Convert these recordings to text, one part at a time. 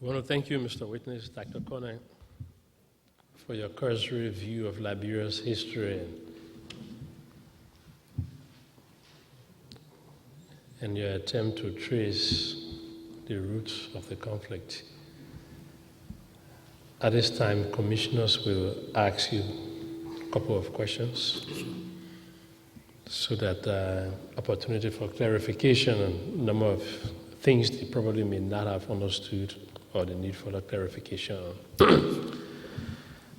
I want to thank you, Mr. Witness, Dr. Konneh, for your cursory review of Liberia's history and your attempt to trace the roots of the conflict. At this time, commissioners will ask you a couple of questions so that opportunity for clarification on a number of things they probably may not have understood or the need for that clarification.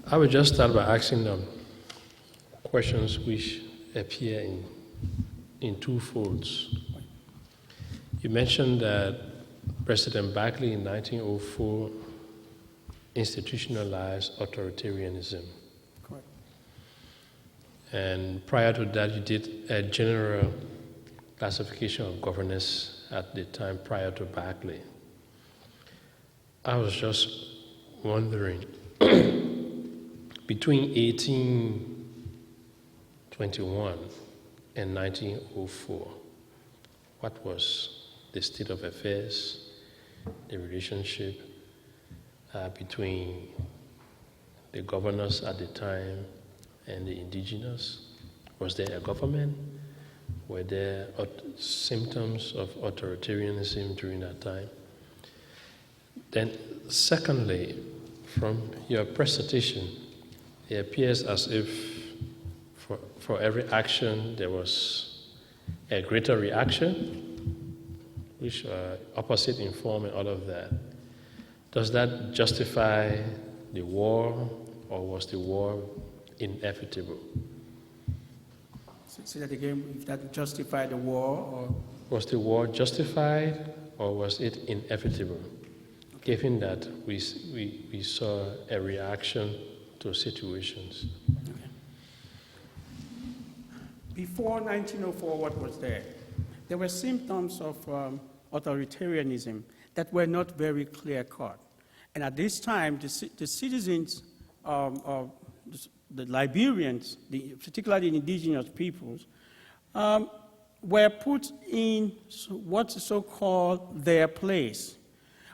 I will just start by asking them questions which appear in two folds. You mentioned that President Barkley in 1904 institutionalized authoritarianism. Correct. And prior to that, you did a general classification of governance at the time prior to Barkley. I was just wondering, between 1821 and 1904, what was the state of affairs, the relationship between the governors at the time and the indigenous? Was there a government? Were there symptoms of authoritarianism during that time? Then, secondly, from your presentation, it appears as if for every action there was a greater reaction, which opposite in form and all of that. Does that justify the war, or was the war inevitable? Say that again, if that justified the war, or? Was the war justified, or was it inevitable? Given that we saw a reaction to situations. Okay. Before 1904, what was there? There were symptoms of authoritarianism that were not very clear-cut. And at this time, the citizens of the Liberians, particularly the indigenous peoples, were put in what's so-called their place.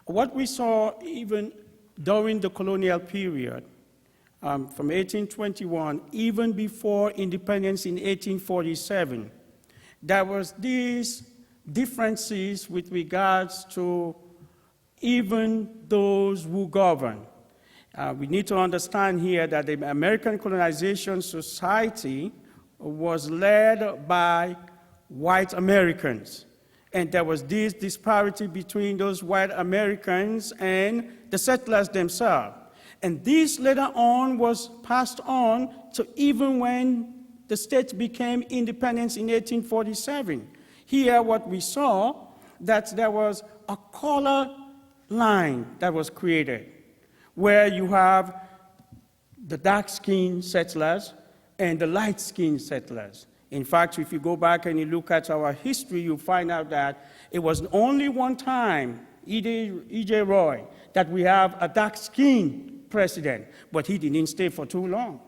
What we saw even during the colonial period, from 1821, even before independence in 1847, there was these differences with regards to even those who govern. We need to understand here that the American colonization society was led by white Americans. And there was this disparity between those white Americans and the settlers themselves. And this later on was passed on to even when the state became independent in 1847. Here what we saw, that there was a color line that was created, where you have the dark-skinned settlers and the light-skinned settlers. In fact, if you go back and you look at our history, you'll find out that it was only one time, E.J. Roy, that we have a dark-skinned president, but he didn't stay for too long.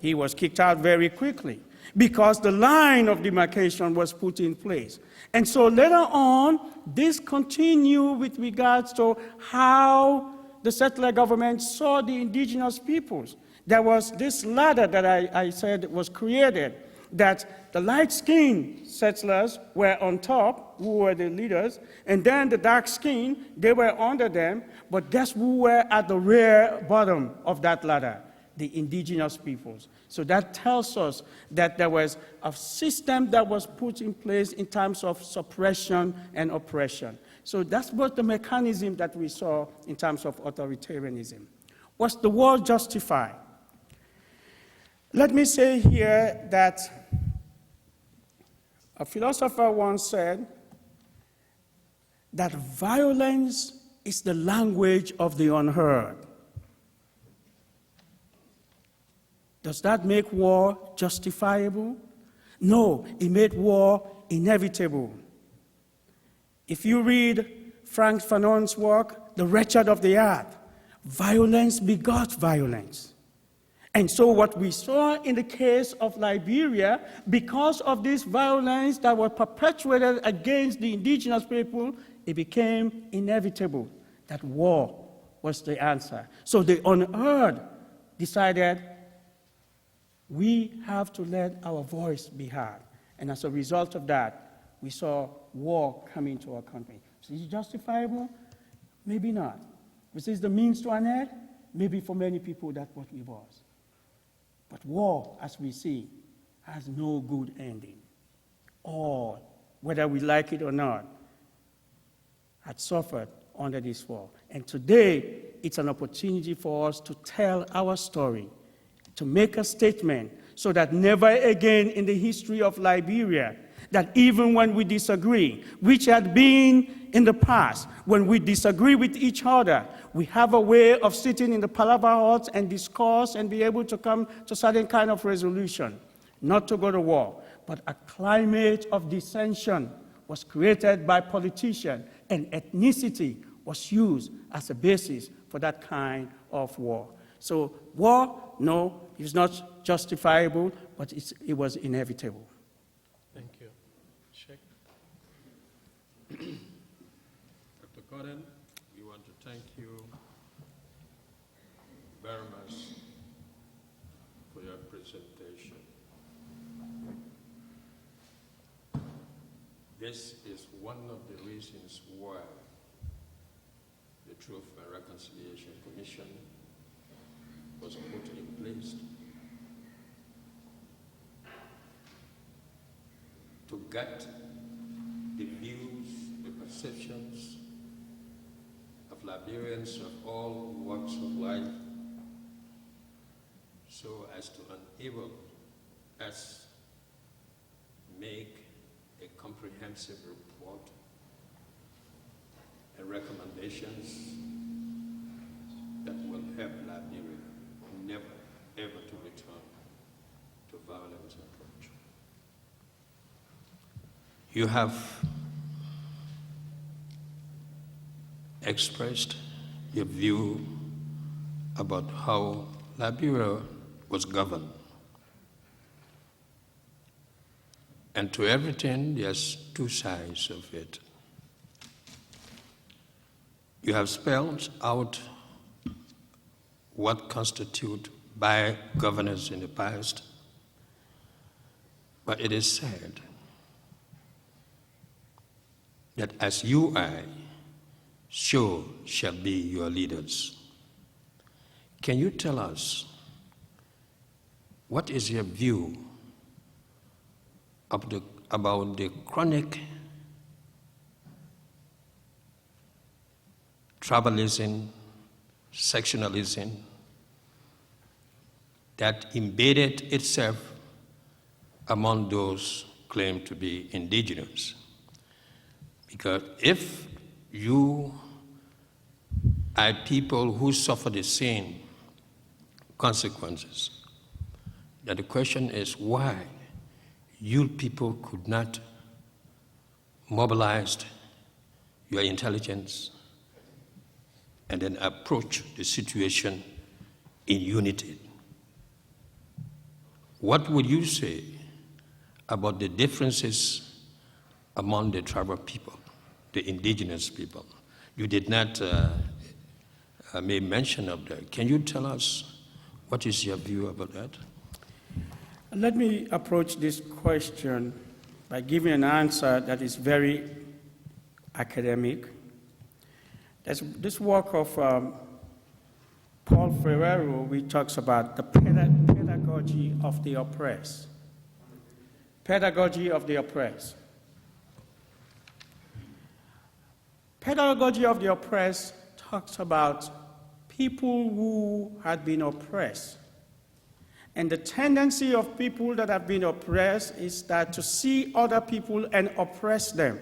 He was kicked out very quickly because the line of demarcation was put in place. And so later on, this continued with regards to how the settler government saw the indigenous peoples. There was this ladder that I said was created, that the light-skinned settlers were on top, who were the leaders, and then the dark-skinned, they were under them, but guess who were at the rear bottom of that ladder? The indigenous peoples. So that tells us that there was a system that was put in place in terms of suppression and oppression. So that's what the mechanism that we saw in terms of authoritarianism. Was the war justified? Let me say here that a philosopher once said that violence is the language of the unheard. Does that make war justifiable? No, it made war inevitable. If you read Frank Fanon's work, The Wretched of the Earth, violence begot violence. And so what we saw in the case of Liberia, because of this violence that was perpetuated against the indigenous people, it became inevitable that war was the answer. So they unearthed, decided, we have to let our voice be heard. And as a result of that, we saw war come into our country. Is it justifiable? Maybe not. Was this the means to an end? Maybe for many people that's what it was. But war, as we see, has no good ending. All, whether we like it or not, had suffered under this war. And today, it's an opportunity for us to tell our story, to make a statement, so that never again in the history of Liberia, that even when we disagree, which had been in the past, when we disagree with each other, we have a way of sitting in the palaver halls and discuss and be able to come to certain kind of resolution, not to go to war. But a climate of dissension was created by politicians, and ethnicity was used as a basis for that kind of war. So war, no, it's not justifiable, but it was inevitable. Thank you. Sheikh. Dr. Konneh, we want to thank you very much for your presentation. This is one of the reasons why the Truth and Reconciliation Commission was put in place to get the views, the perceptions of Liberians of all walks of life, so as to enable us make a comprehensive report and recommendations that will help Liberia never, ever to return to violence approach. You have expressed your view about how Liberia was governed. And to everything, there's two sides of it. You have spelled out what constitute by governors in the past, but it is said that as you are, so shall be your leaders. Can you tell us what is your view about the chronic tribalism, sectionalism that embedded itself among those claimed to be indigenous? Because if you are people who suffer the same consequences, then the question is why you people could not mobilize your intelligence and then approach the situation in unity. What would you say about the differences among the tribal people, the indigenous people? You did not make mention of that. Can you tell us what is your view about that? Let me approach this question by giving an answer that is very academic. There's this work of Paul Ferrero, which talks about the pedagogy of the oppressed. Pedagogy of the oppressed. Pedagogy of the oppressed talks about people who had been oppressed. And the tendency of people that have been oppressed is that to see other people and oppress them.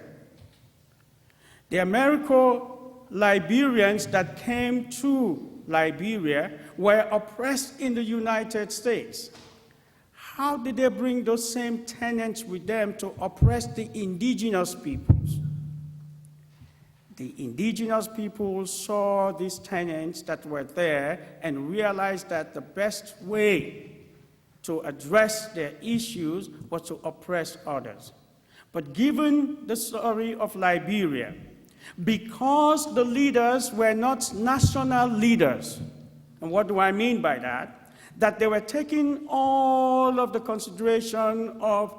The Americo-Liberians that came to Liberia were oppressed in the United States. How did they bring those same tenets with them to oppress the indigenous peoples? The indigenous people saw these tenets that were there and realized that the best way to address their issues was to oppress others. But given the story of Liberia, because the leaders were not national leaders. And what do I mean by that? That they were taking all of the consideration of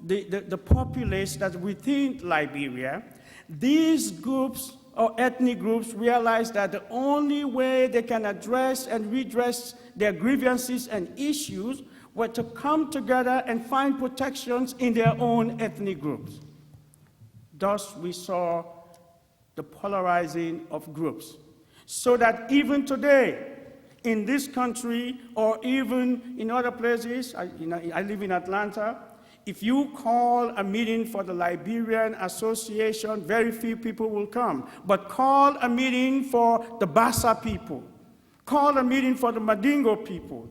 the populace that within Liberia. These groups or ethnic groups realized that the only way they can address and redress their grievances and issues were to come together and find protections in their own ethnic groups. Thus, we saw the polarizing of groups. So that even today, in this country or even in other places, I live in Atlanta, if you call a meeting for the Liberian Association, very few people will come. But call a meeting for the Bassa people, call a meeting for the Mandingo people,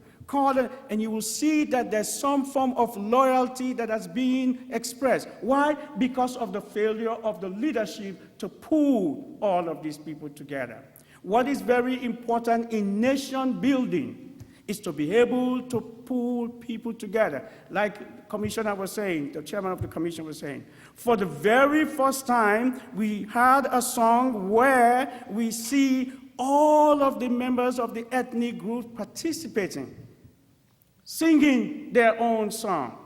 and you will see that there's some form of loyalty that has been expressed. Why? Because of the failure of the leadership to pull all of these people together. What is very important in nation building is to be able to pull people together. Like the commissioner was saying, the chairman of the commission was saying, for the very first time, we had a song where we see all of the members of the ethnic group participating, singing their own song,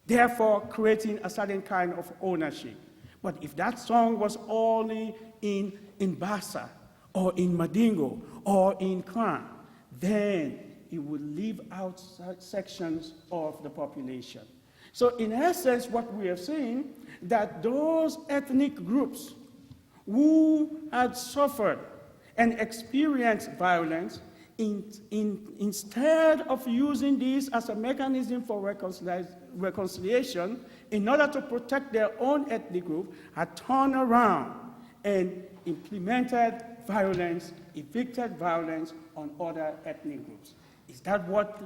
therefore creating a certain kind of ownership. But if that song was only in Bassa, or in Mandingo, or in Konneh, then it would leave out sections of the population. So in essence, what we have seen, that those ethnic groups who had suffered and experienced violence, instead of using this as a mechanism for reconciliation, in order to protect their own ethnic group, had turned around and implemented violence, evicted violence on other ethnic groups. Is that what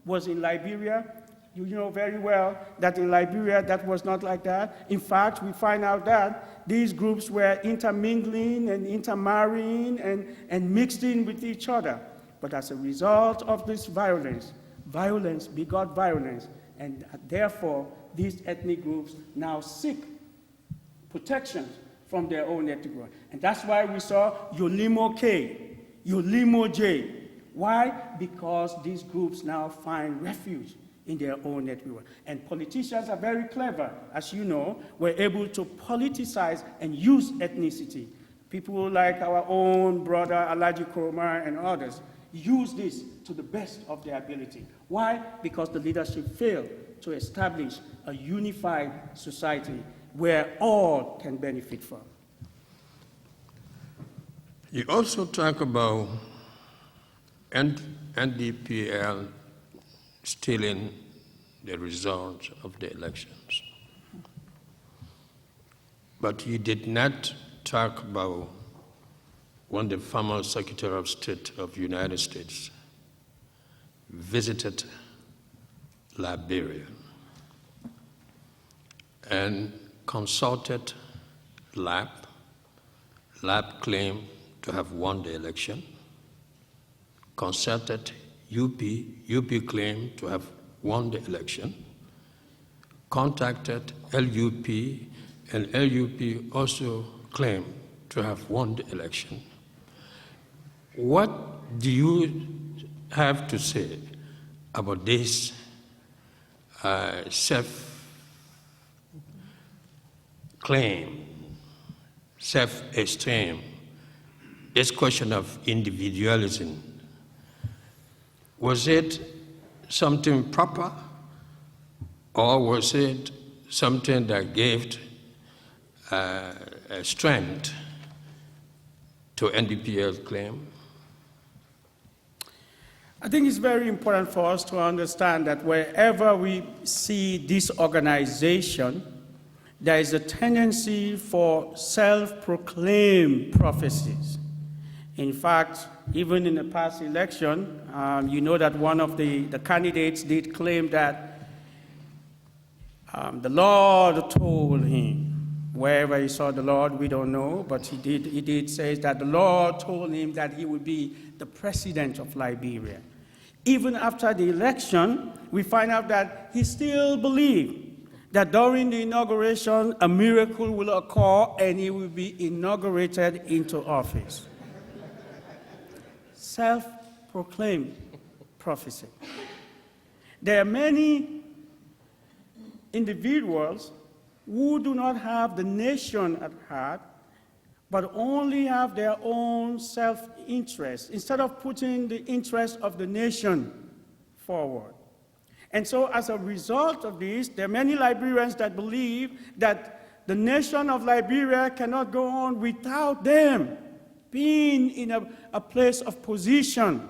was in Liberia? You know very well that in Liberia that was not like that. In fact, we find out that these groups were intermingling and intermarrying and mixed in with each other. But as a result of this violence, violence begot violence, and therefore these ethnic groups now seek protection from their own ethnic group. And that's why we saw Yolimo K, Yolimo J. Why? Because these groups now find refuge in their own ethnic group. And politicians are very clever, as you know, we're able to politicize and use ethnicity. People like our own brother Alaji Kuroma and others use this to the best of their ability. Why? Because the leadership failed to establish a unified society where all can benefit from. You also talk about NDPL stealing the results of the elections. But you did not talk about when the former Secretary of State of the United States visited Liberia and consulted LAP. LAP claimed to have won the election. Consulted UP. UP claimed to have won the election. Contacted LUP, and LUP also claimed to have won the election. What do you have to say about this self-claim, self-esteem, this question of individualism? Was it something proper, or was it something that gave strength to NDPL's claim? I think it's very important for us to understand that wherever we see this organization, there is a tendency for self-proclaimed prophecies. In fact, even in the past election, you know that one of the candidates did claim that the Lord told him. Wherever he saw the Lord, we don't know, but he did say that the Lord told him that he would be the president of Liberia. Even after the election, we find out that he still believed that during the inauguration, a miracle will occur and he will be inaugurated into office. Self-proclaimed prophecy. There are many individuals who do not have the nation at heart, but only have their own self-interest, instead of putting the interest of the nation forward. And so as a result of this, there are many Liberians that believe that the nation of Liberia cannot go on without them being in a place of position,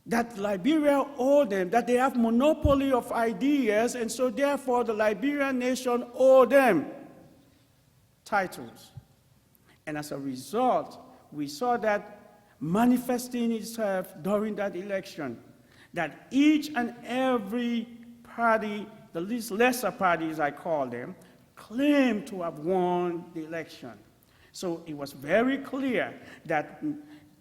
that Liberia owe them, that they have monopoly of ideas, and so therefore the Liberian nation owe them titles. And as a result, we saw that manifesting itself during that election, that each and every party, the least lesser parties I call them, claimed to have won the election. So it was very clear that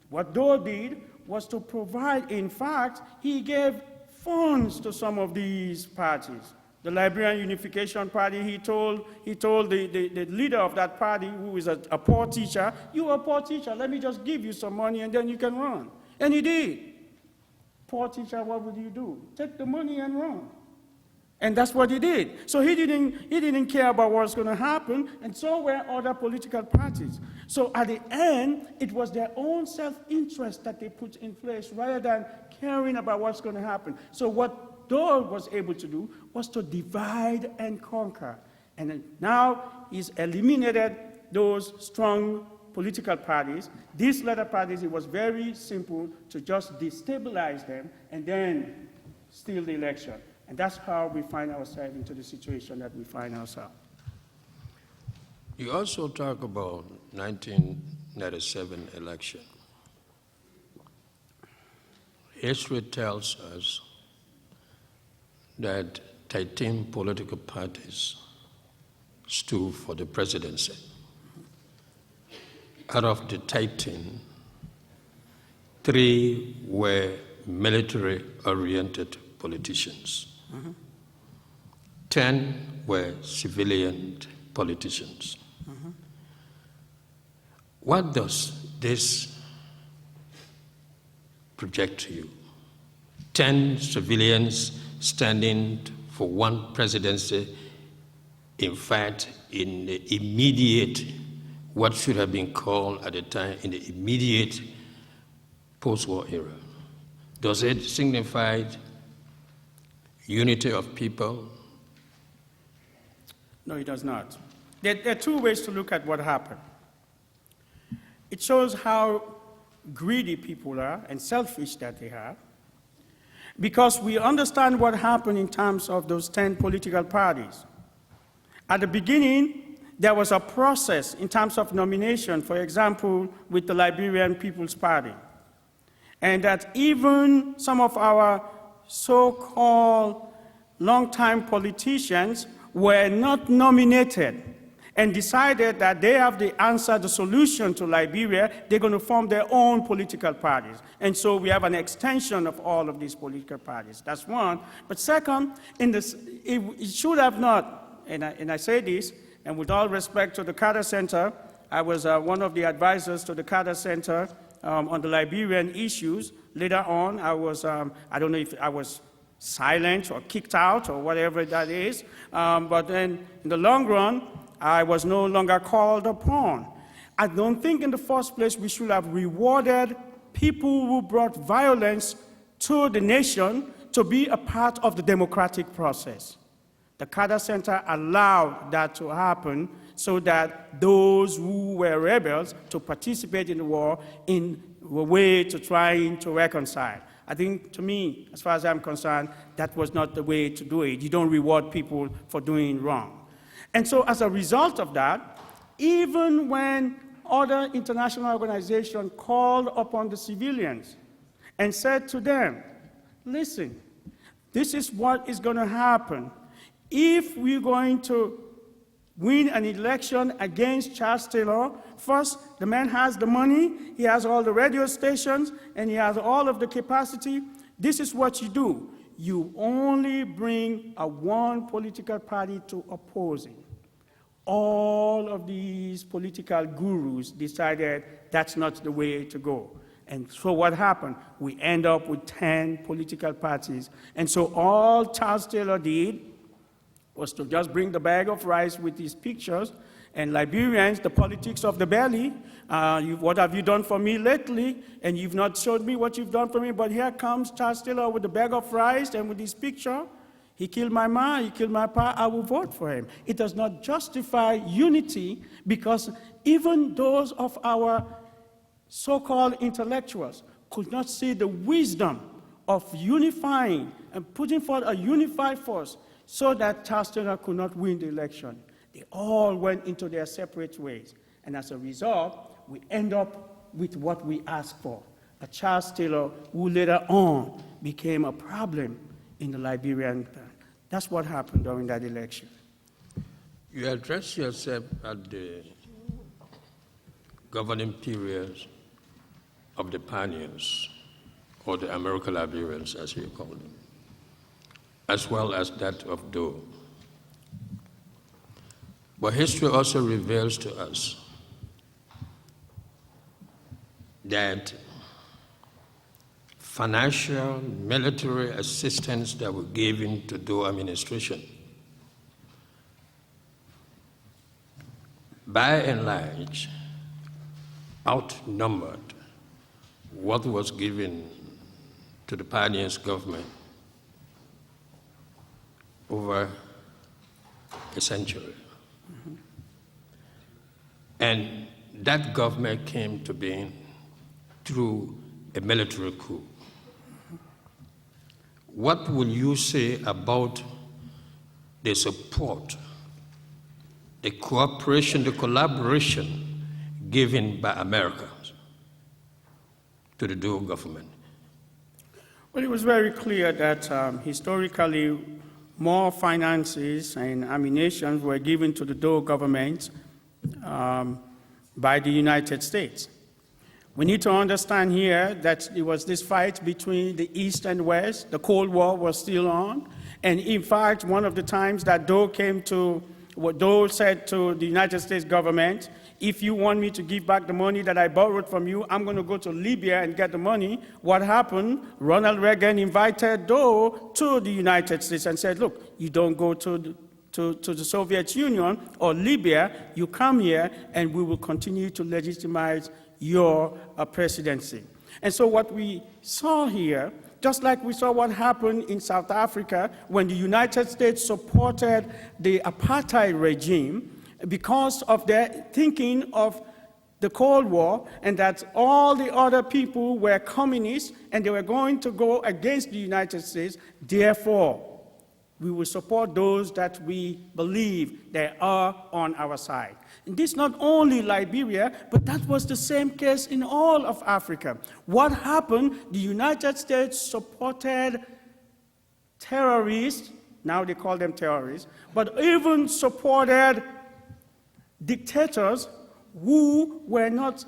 what Doe did was to provide, in fact, he gave funds to some of these parties. The Liberian Unification Party, he told the leader of that party, who is a poor teacher, "You are a poor teacher, let me just give you some money and then you can run." And he did. Poor teacher, what would you do? Take the money and run. And that's what he did. So he didn't care about what's going to happen, and so were other political parties. So at the end, it was their own self-interest that they put in place rather than caring about what's going to happen. So what Doe was able to do was to divide and conquer. And now he's eliminated those strong political parties. These latter parties, it was very simple to just destabilize them and then steal the election. And that's how we find ourselves into the situation that we find ourselves. You also talk about 1997 election. History tells us that 13 political parties stood for the presidency. Out of the 13, 3 were military-oriented politicians. 10 were civilian politicians. What does this project to you? 10 civilians standing for one presidency, in fact, in the immediate, what should have been called at the time, in the immediate post-war era. Does it signify unity of people? No, it does not. There are 2 ways to look at what happened. It shows how greedy people are and selfish that they are, because we understand what happened in terms of those 10 political parties. At the beginning, there was a process in terms of nomination, for example, with the Liberian People's Party, and that even some of our so-called long-time politicians were not nominated and decided that they have the answer, the solution to Liberia. They're going to form their own political parties. And so we have an extension of all of these political parties. That's one. But second, it should have not, and I say this, and with all respect to the Carter Center, I was one of the advisors to the Carter Center on the Liberian issues. Later on, I was, I don't know if I was silent or kicked out or whatever that is, but then in the long run, I was no longer called upon. I don't think in the first place we should have rewarded people who brought violence to the nation to be a part of the democratic process. The Carter Center allowed that to happen so that those who were rebels to participate in the war in a way to trying to reconcile. I think, to me, as far as I'm concerned, that was not the way to do it. You don't reward people for doing wrong. And so as a result of that, even when other international organizations called upon the civilians and said to them, listen, this is what is going to happen. If we're going to win an election against Charles Taylor, first, the man has the money, he has all the radio stations, and he has all of the capacity. This is what you do. you only bring one political party to opposing. All of these political gurus decided that's not the way to go. And so what happened? We end up with 10 political parties. And so all Charles Taylor did was to just bring the bag of rice with his pictures, and Liberians, the politics of the belly, what have you done for me lately? And you've not showed me what you've done for me, but here comes Charles Taylor with the bag of rice and with his picture. He killed my ma, he killed my pa, I will vote for him. It does not justify unity, because even those of our so-called intellectuals could not see the wisdom of unifying and putting forth a unified force so that Charles Taylor could not win the election. They all went into their separate ways. And as a result, we end up with what we asked for, a Charles Taylor who later on became a problem in the Liberian. That's what happened during that election. You address yourself at the governing periods of the pioneers, or the Americo-Liberians, as you call them, as well as that of Doe. But history also reveals to us that financial, military assistance that were given to Doe administration, by and large, outnumbered what was given to the pioneers' government over a century. And that government came to being through a military coup. What will you say about the support, the cooperation, the collaboration given by America to the Doe government? Well, it was very clear that historically more finances and ammunition were given to the Doe government by the United States. We need to understand here that it was this fight between the East and West. The Cold War was still on. And in fact, one of the times that Doe said to the United States government, if you want me to give back the money that I borrowed from you, I'm going to go to Libya and get the money. What happened? Ronald Reagan invited Doe to the United States and said, look, you don't go to the Soviet Union or Libya, you come here and we will continue to legitimize your presidency. And so what we saw here, just like we saw what happened in South Africa when the United States supported the apartheid regime because of their thinking of the Cold War and that all the other people were communists and they were going to go against the United States, therefore, we will support those that we believe they are on our side. And this not only Liberia, but that was the same case in all of Africa. What happened? The United States supported terrorists, now they call them terrorists, but even supported dictators who were not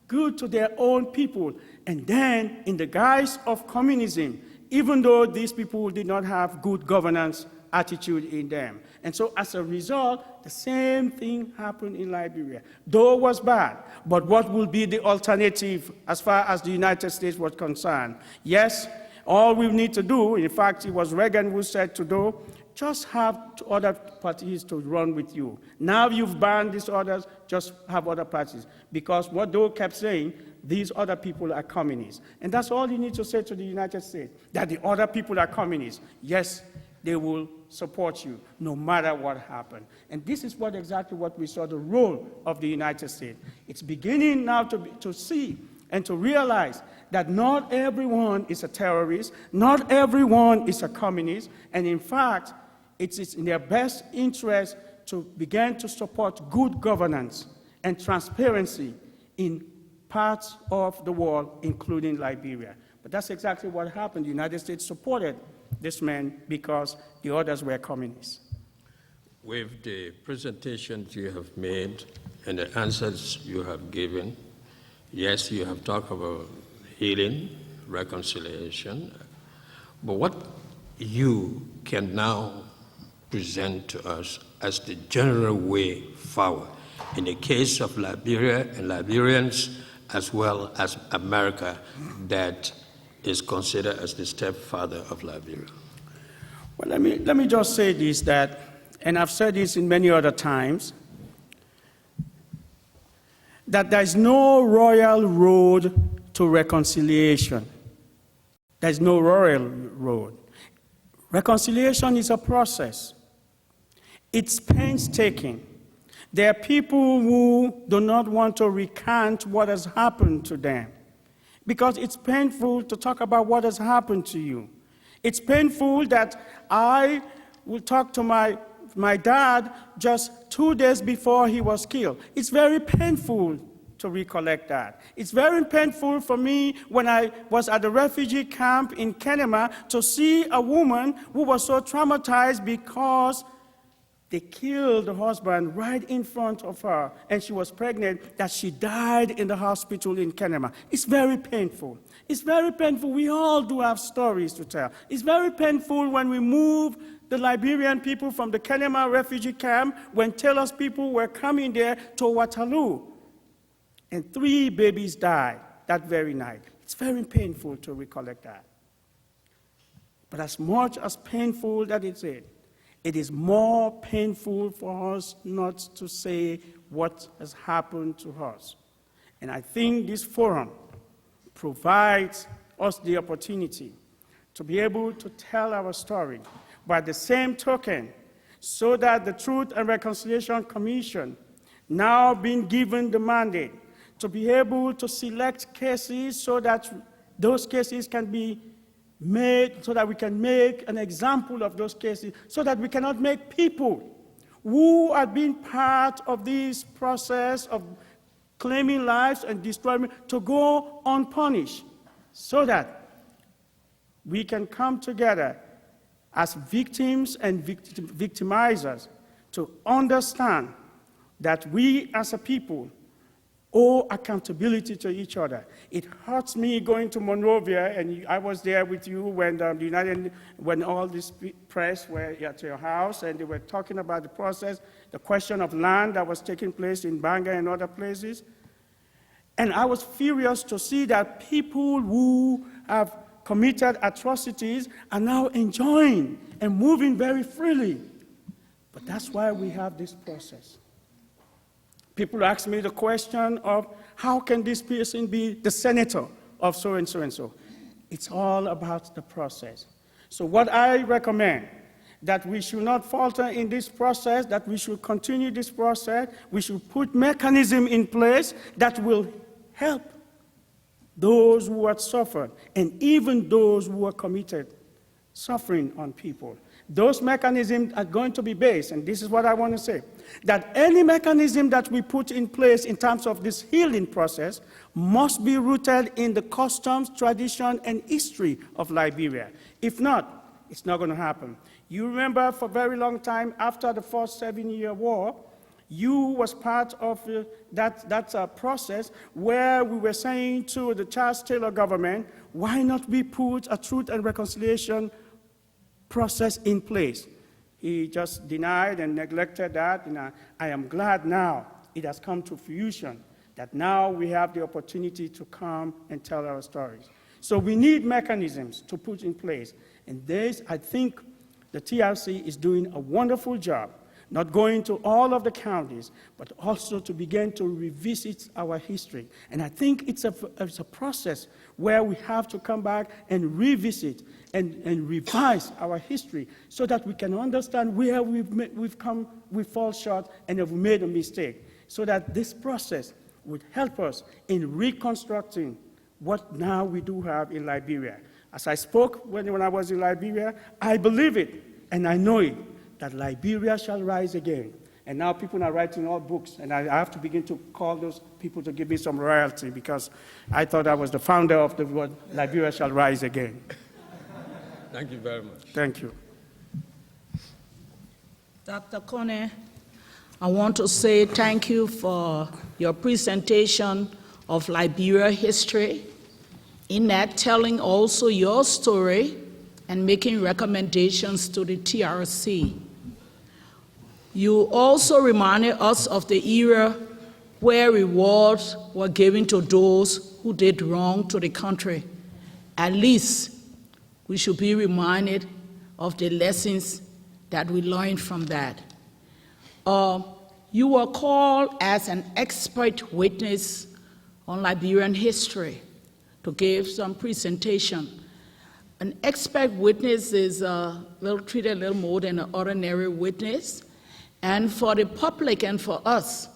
good to their own people. And then, in the guise of communism, even though these people did not have good governance attitude in them. And so as a result, the same thing happened in Liberia. Though it was bad, but what will be the alternative as far as the United States was concerned? Yes, all we need to do, in fact, it was Reagan who said to Doe, just have other parties to run with you. Now you've banned these others, just have other parties. Because what Doe kept saying, these other people are communists. And that's all you need to say to the United States, that the other people are communists. Yes, they will support you, no matter what happened. And this is exactly what we saw the role of the United States. It's beginning now to see and to realize that not everyone is a terrorist, not everyone is a communist, and in fact, it's in their best interest to begin to support good governance and transparency in parts of the world, including Liberia. But that's exactly what happened. The United States supported this man because the others were communists. With the presentations you have made and the answers you have given, yes, you have talked about healing, reconciliation, but what you can now present to us as the general way forward in the case of Liberia and Liberians, as well as America, that is considered as the stepfather of Liberia? Well, let me just say this, that, and I've said this in many other times, that there is no royal road to reconciliation. There is no royal road. Reconciliation is a process. It's painstaking. There are people who do not want to recant what has happened to them because it's painful to talk about what has happened to you. It's painful that I will talk to my dad just 2 days before he was killed. It's very painful to recollect that. It's very painful for me when I was at the refugee camp in Konneh to see a woman who was so traumatized because they killed the husband right in front of her, and she was pregnant, that she died in the hospital in Konneh. It's very painful. It's very painful. We all do have stories to tell. It's very painful when we move the Liberian people from the Konneh refugee camp, when Taylor's people were coming there to Waterloo, and 3 babies died that very night. It's very painful to recollect that. But as much as painful that it is more painful for us not to say what has happened to us. And I think this forum provides us the opportunity to be able to tell our story. By the same token, so that the Truth and Reconciliation Commission, now being given the mandate to be able to select cases so that those cases can be made, so that we can make an example of those cases, so that we cannot make people who have been part of this process of claiming lives and destroying to go unpunished, so that we can come together as victims and victimizers to understand that we as a people owe accountability to each other. It hurts me going to Monrovia, and I was there with you when all this press were at your house, and they were talking about the process, the question of land that was taking place in Banga and other places. And I was furious to see that people who have committed atrocities are now enjoying and moving very freely. But that's why we have this process. People ask me the question of, how can this person be the senator of so-and-so and so? It's all about the process. So what I recommend, that we should not falter in this process, that we should continue this process, we should put mechanism in place that will help those who have suffered, and even those who are committed suffering on people. Those mechanisms are going to be based, and this is what I want to say, that any mechanism that we put in place in terms of this healing process must be rooted in the customs, tradition, and history of Liberia. If not, it's not going to happen. You remember for a very long time after the first 7-year war, you was part of that process where we were saying to the Charles Taylor government, why not we put a Truth and Reconciliation process in place? He just denied and neglected that, and I am glad now it has come to fruition, that now we have the opportunity to come and tell our stories. So we need mechanisms to put in place, and this, I think the TRC is doing a wonderful job, not going to all of the counties, but also to begin to revisit our history. And I think it's a process where we have to come back and revisit and revise our history so that we can understand where we've fall short and have made a mistake, so that this process would help us in reconstructing what now we do have in Liberia. As I spoke when I was in Liberia, I believe it and I know it, that Liberia shall rise again. And now people are writing all books, and I have to begin to call those people to give me some royalty, because I thought I was the founder of the word Liberia shall rise again. Thank you very much. Thank you. Dr. Konneh, I want to say thank you for your presentation of Liberia history, in that telling also your story and making recommendations to the TRC. You also reminded us of the era where rewards were given to those who did wrong to the country. At least we should be reminded of the lessons that we learned from that. You were called as an expert witness on Liberian history to give some presentation. An expert witness is treated a little more than an ordinary witness. And for the public and for us,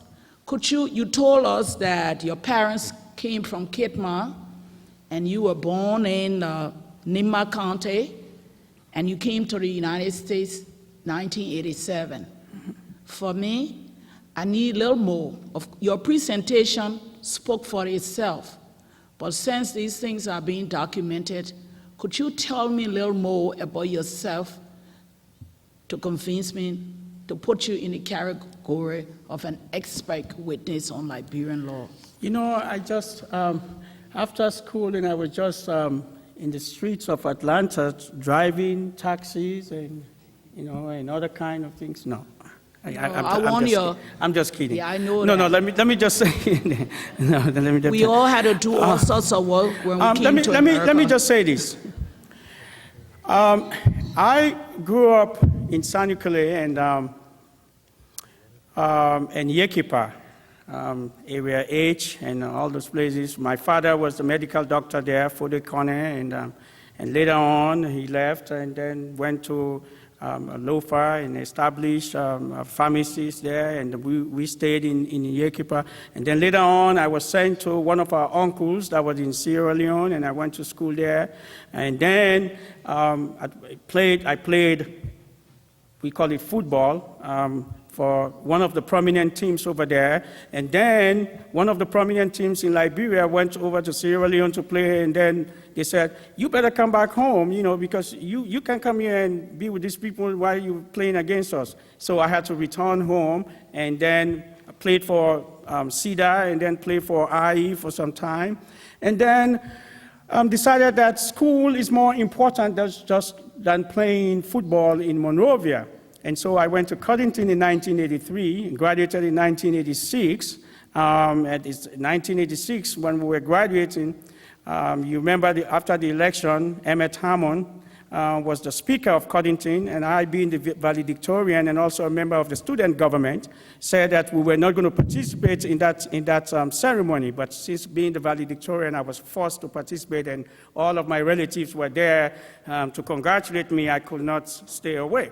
you told us that your parents came from Kitma, and you were born in Nima County, and you came to the United States 1987. For me, I need a little more. Your presentation spoke for itself, but since these things are being documented, could you tell me a little more about yourself to convince me to put you in the category of an expert witness on Liberian law? You know, I just, after school, and I was just in the streets of Atlanta driving taxis and, you know, and other kind of things. No. I'm just kidding. Yeah, I know No, that. let me just say, We all had to do all sorts of work when we came to America. Let me just say this. I grew up in San Nicolas and Yekipa, area H, and all those places. My father was the medical doctor there for the Konneh, and later on he left and then went to Lofa and established pharmacies there, and we stayed in Yekipa. And then later on, I was sent to one of our uncles that was in Sierra Leone, and I went to school there. And then I played, we call it football, for one of the prominent teams over there. And then one of the prominent teams in Liberia went over to Sierra Leone to play, and then they said, you better come back home, you know, because you can come here and be with these people while you're playing against us. So I had to return home, and then I played for CEDA, and then played for IE for some time. And then decided that school is more important than playing football in Monrovia. And so I went to Coddington in 1983, and graduated in 1986. At 1986, when we were graduating, you remember after the election, Emmett Hammond was the speaker of Coddington, and I, being the valedictorian and also a member of the student government, said that we were not going to participate in that ceremony. But since being the valedictorian, I was forced to participate, and all of my relatives were there to congratulate me. I could not stay away.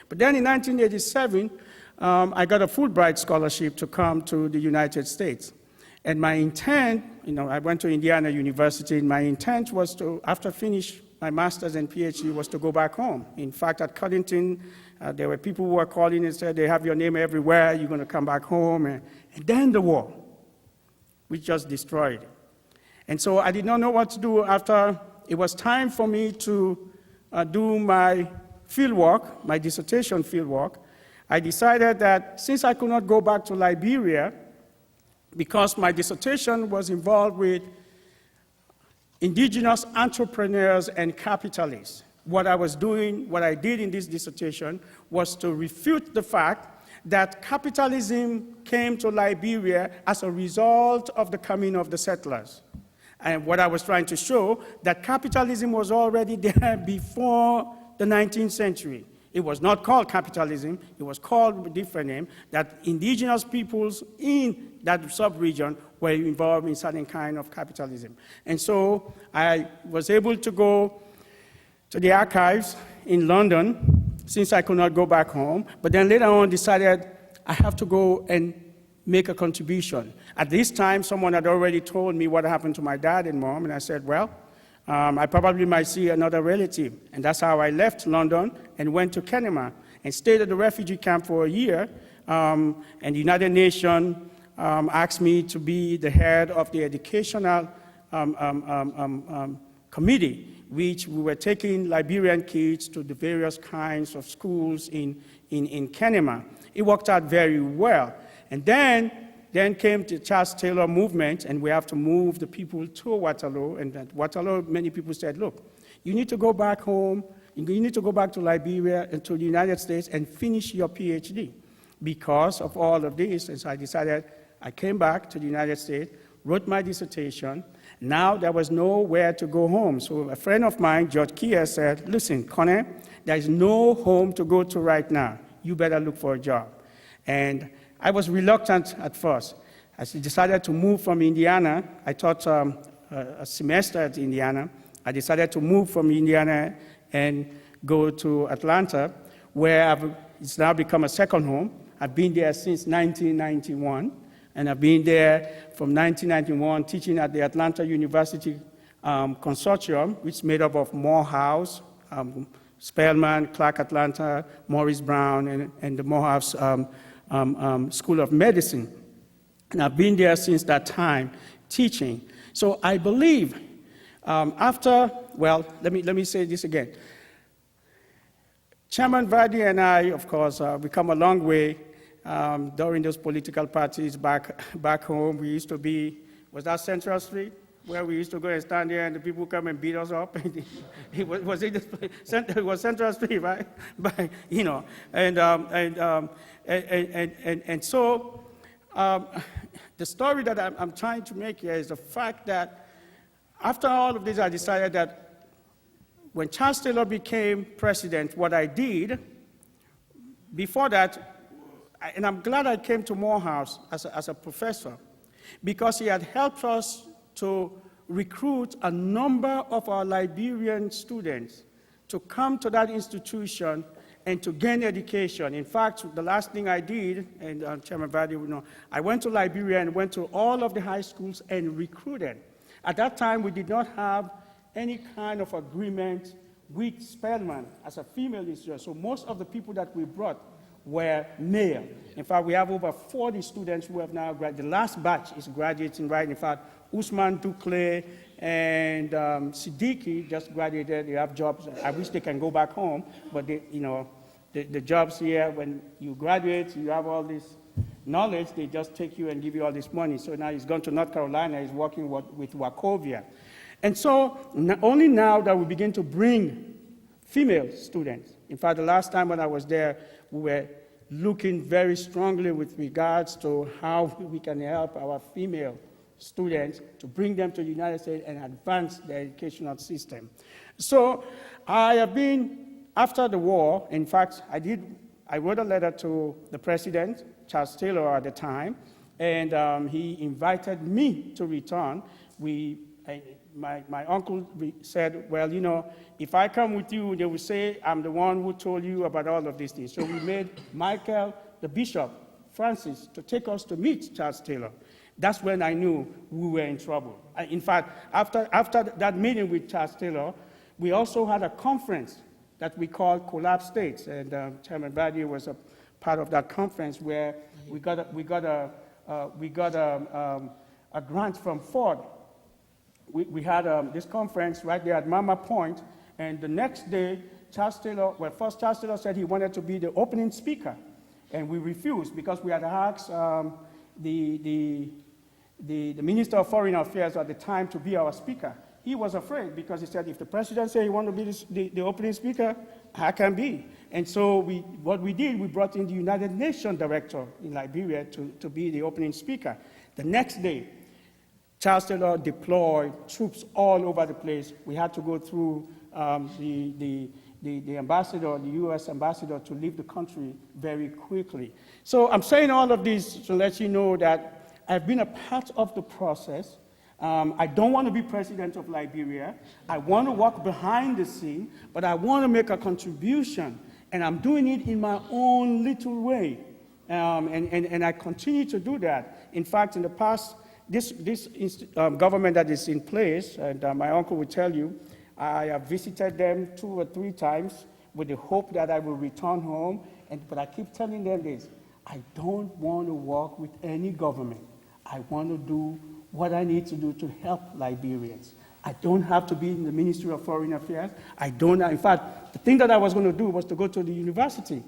But then in 1987, I got a Fulbright scholarship to come to the United States. And my intent, you know, I went to Indiana University, and my intent was to, after finish my master's and PhD, was to go back home. In fact, at Coddington, there were people who were calling and said, they have your name everywhere, you're going to come back home. And then the war, which just destroyed it. And so I did not know what to do after it was time for me to do my fieldwork, my dissertation fieldwork. I decided that since I could not go back to Liberia, because my dissertation was involved with indigenous entrepreneurs and capitalists, what I did in this dissertation was to refute the fact that capitalism came to Liberia as a result of the coming of the settlers. And what I was trying to show, that capitalism was already there before the 19th century. It was not called capitalism, it was called with a different name, that indigenous peoples in that sub-region were involved in certain kind of capitalism. And so I was able to go to the archives in London, since I could not go back home, but then later on decided I have to go and make a contribution. At this time, someone had already told me what happened to my dad and mom, and I said, well, I probably might see another relative. And that's how I left London and went to Konneh and stayed at the refugee camp for a year. And the United Nations asked me to be the head of the educational committee, which we were taking Liberian kids to the various kinds of schools in Konneh. It worked out very well. And then came the Charles Taylor movement, and we have to move the people to Waterloo. And at Waterloo, many people said, look, you need to go back home you need to go back to Liberia and to the United States and finish your PhD. Because of all of this, and so I decided, I came back to the United States, wrote my dissertation. Now there was nowhere to go home. So a friend of mine, George Kia, said, listen, Konneh, there is no home to go to right now. You better look for a job. And I was reluctant at first. I decided to move from Indiana. I taught a semester at Indiana. I decided to move from Indiana and go to Atlanta, where it's now become a second home. I've been there since 1991, and I've been there from 1991 teaching at the Atlanta University Consortium, which is made up of Morehouse, Spelman, Clark Atlanta, Morris Brown, and the Morehouse School of Medicine. And I've been there since that time teaching. So I believe let me say this again. Chairman Vardy and I, of course, we come a long way during those political parties back home. We used to be, was that Central Street? Where we used to go and stand there and the people come and beat us up. It was Central Street, right? But, you know, and so the story that I'm trying to make here is the fact that after all of this, I decided that when Charles Taylor became president, what I did, before that, and I'm glad I came to Morehouse as a professor, because he had helped us to recruit a number of our Liberian students to come to that institution and to gain education. In fact, the last thing I did, and Chairman Vardy will know, I went to Liberia and went to all of the high schools and recruited. At that time, we did not have any kind of agreement with Spelman as a female instructor, so most of the people that we brought were male. In fact, we have over 40 students who have now graduated. The last batch is graduating, right? In fact, Usman Dukle and Siddiqui just graduated. They have jobs. I wish they can go back home, but they, you know, the jobs here, when you graduate, you have all this knowledge, they just take you and give you all this money. So now he's gone to North Carolina, he's working with Wachovia. And so only now that we begin to bring female students. In fact, the last time when I was there, we were looking very strongly with regards to how we can help our female students to bring them to the United States and advance their educational system. So I have been, after the war, in fact, I wrote a letter to the president, Charles Taylor at the time, and he invited me to return. My uncle said, well, you know, if I come with you, they will say I'm the one who told you about all of these things. So we made Michael, the bishop, Francis, to take us to meet Charles Taylor. That's when I knew we were in trouble. In fact, after that meeting with Charles Taylor, we also had a conference that we called Collapse States, and Chairman Vardy was a part of that conference where we got a grant from Ford. We had this conference right there at Mama Point, and the next day, Charles Taylor said he wanted to be the opening speaker, and we refused because we had asked the Minister of Foreign Affairs at the time to be our speaker. He was afraid because he said, if the president said he wanted to be the opening speaker, I can be. And so what we did, we brought in the United Nations director in Liberia to be the opening speaker. The next day, Charles Taylor deployed troops all over the place. We had to go through the ambassador, the U.S. ambassador, to leave the country very quickly. So I'm saying all of this to let you know that I've been a part of the process. I don't want to be president of Liberia. I want to walk behind the scene, but I want to make a contribution, and I'm doing it in my own little way. And I continue to do that. In fact, in the past, this government that is in place, and my uncle will tell you, I have visited them 2 or 3 times with the hope that I will return home, but I keep telling them this: I don't want to work with any government. I want to do what I need to do to help Liberians. I don't have to be in the Ministry of Foreign Affairs. In fact, the thing that I was going to do was to go to the university.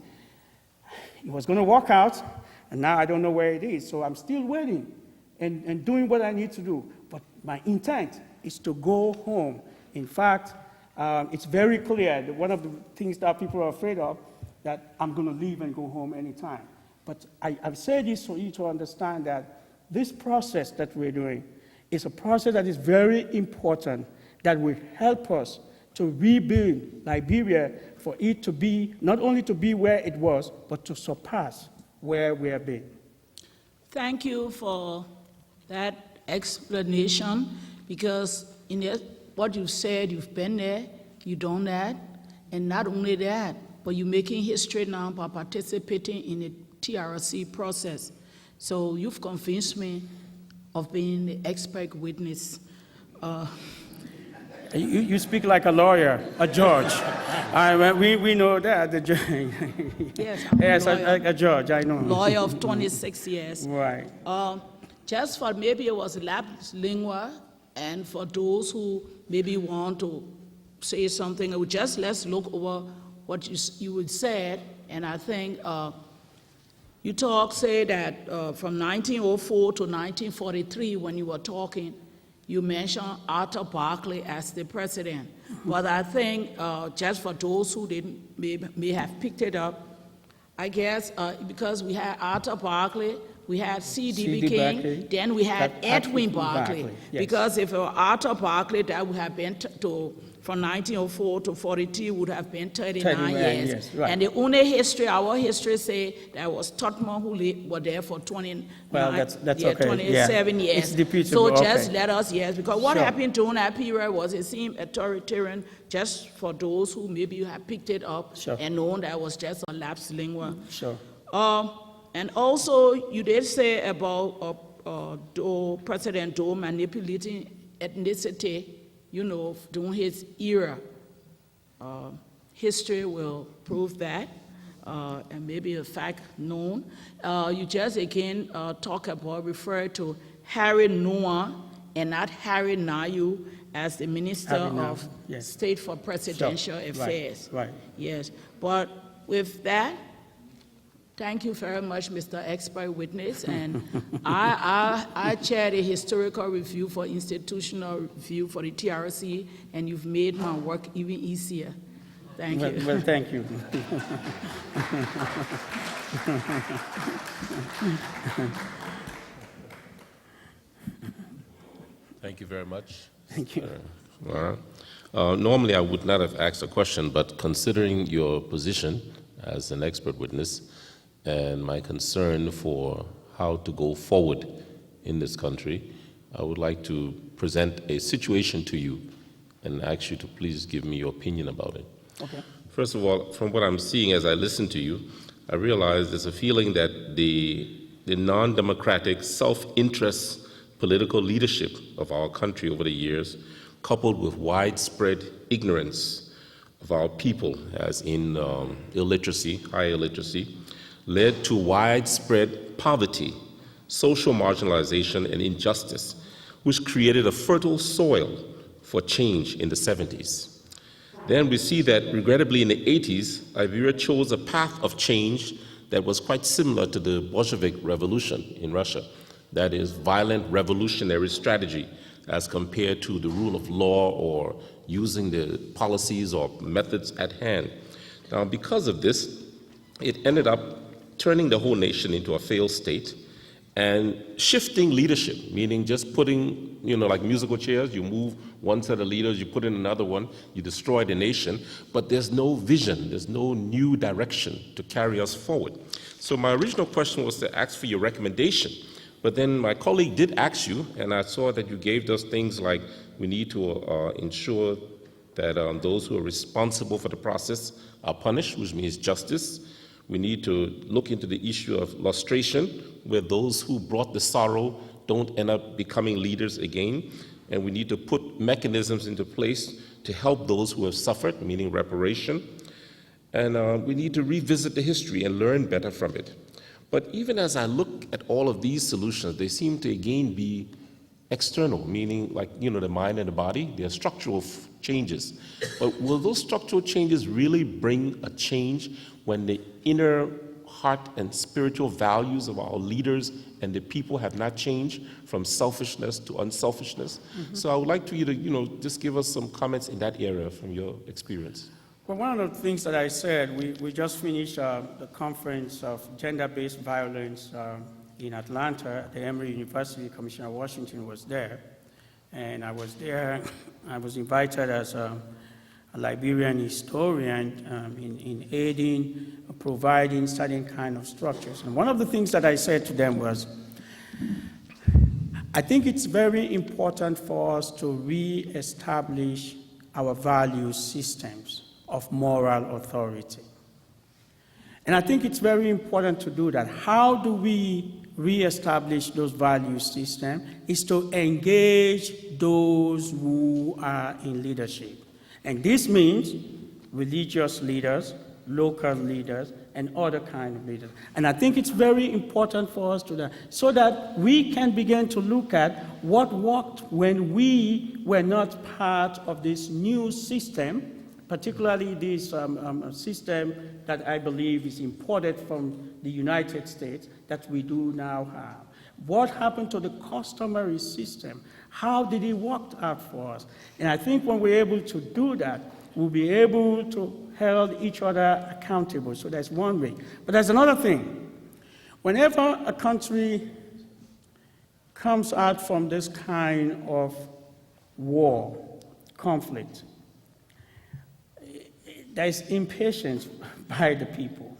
It was going to work out, and now I don't know where it is, so I'm still waiting and doing what I need to do. But my intent is to go home. In fact, It's very clear that one of the things that people are afraid of, that I'm going to leave and go home anytime. But I've said this for you to understand that this process that we're doing is a process that is very important, that will help us to rebuild Liberia for it to be, not only to be where it was, but to surpass where we have been. Thank you for that explanation, because in what you said, you've been there, you've done that, and not only that, but you're making history now by participating in the TRC process. So you've convinced me of being the expert witness. You speak like a lawyer, a judge. We know that, the judge. Yes, I'm yes, a lawyer. a judge, I know. Lawyer of 26 years. Right. Just for maybe it was lapsus lingua, and for those who maybe want to say something, just let's look over what you would say. And I think you say that from 1904 to 1943, when you were talking, you mentioned Arthur Barkley as the president. But I think just for those who may have picked it up, I guess because we had Arthur Barkley, we had C.D.B. King, then we had Edwin Barkley. Yes. Because if it were Arthur Barkley, that would have been from 1904 to 43 would have been 39 years. Yes, right. And the only history, our history say that was Totman who were there for 29, well, that's okay. 27 years. It's debatable. So just okay. let us, yes, because what Sure. happened during that period was it seemed authoritarian just for those who maybe have picked it up Sure. and known that was just a lapsus lingua. Sure. And also, you did say about President Doe manipulating ethnicity, during his era. History will prove that, and maybe a fact known. You just again refer to Harry Noah and not Harry Nayu as the Minister of yes. State for Presidential Sure. Affairs. Right. Yes, but with that, thank you very much, Mr. Expert Witness. And I chair the historical review for institutional review for the TRC, and you've made my work even easier. Thank you. Well, thank you. Thank you very much. Thank you. Normally, I would not have asked a question, but considering your position as an expert witness and my concern for how to go forward in this country, I would like to present a situation to you and ask you to please give me your opinion about it. Okay. First of all, from what I'm seeing as I listen to you, I realize there's a feeling that the non-democratic, self-interest political leadership of our country over the years, coupled with widespread ignorance of our people, as in illiteracy, high illiteracy, led to widespread poverty, social marginalization, and injustice, which created a fertile soil for change in the 70s. Then we see that, regrettably, in the 80s, Liberia chose a path of change that was quite similar to the Bolshevik Revolution in Russia. That is, violent revolutionary strategy as compared to the rule of law or using the policies or methods at hand. Now, because of this, it ended up turning the whole nation into a failed state and shifting leadership, meaning just putting, like musical chairs, you move one set of leaders, you put in another one, you destroy the nation, but there's no vision, there's no new direction to carry us forward. So my original question was to ask for your recommendation, but then my colleague did ask you, and I saw that you gave us things like we need to ensure that those who are responsible for the process are punished, which means justice. We need to look into the issue of lustration, where those who brought the sorrow don't end up becoming leaders again. And we need to put mechanisms into place to help those who have suffered, meaning reparation. And we need to revisit the history and learn better from it. But even as I look at all of these solutions, they seem to again be external, meaning like, the mind and the body, they're structural changes. But will those structural changes really bring a change when the inner heart and spiritual values of our leaders and the people have not changed from selfishness to unselfishness. So I would like you to, just give us some comments in that area from your experience. Well, one of the things that I said, we just finished the conference of gender-based violence in Atlanta. The Emory University, Commissioner Washington was there, and I was there. I was invited as a Liberian historian in aiding, providing certain kind of structures. And one of the things that I said to them was, I think it's very important for us to re-establish our value systems of moral authority. And I think it's very important to do that. How do we re-establish those value systems? Is to engage those who are in leadership. And this means religious leaders, local leaders, and other kind of leaders. And I think it's very important for us to do that, so that we can begin to look at what worked when we were not part of this new system, particularly this system that I believe is imported from the United States that we do now have. What happened to the customary system? How did it work out for us? And I think when we're able to do that, we'll be able to hold each other accountable. So that's one way. But there's another thing. Whenever a country comes out from this kind of war, conflict, there's impatience by the people.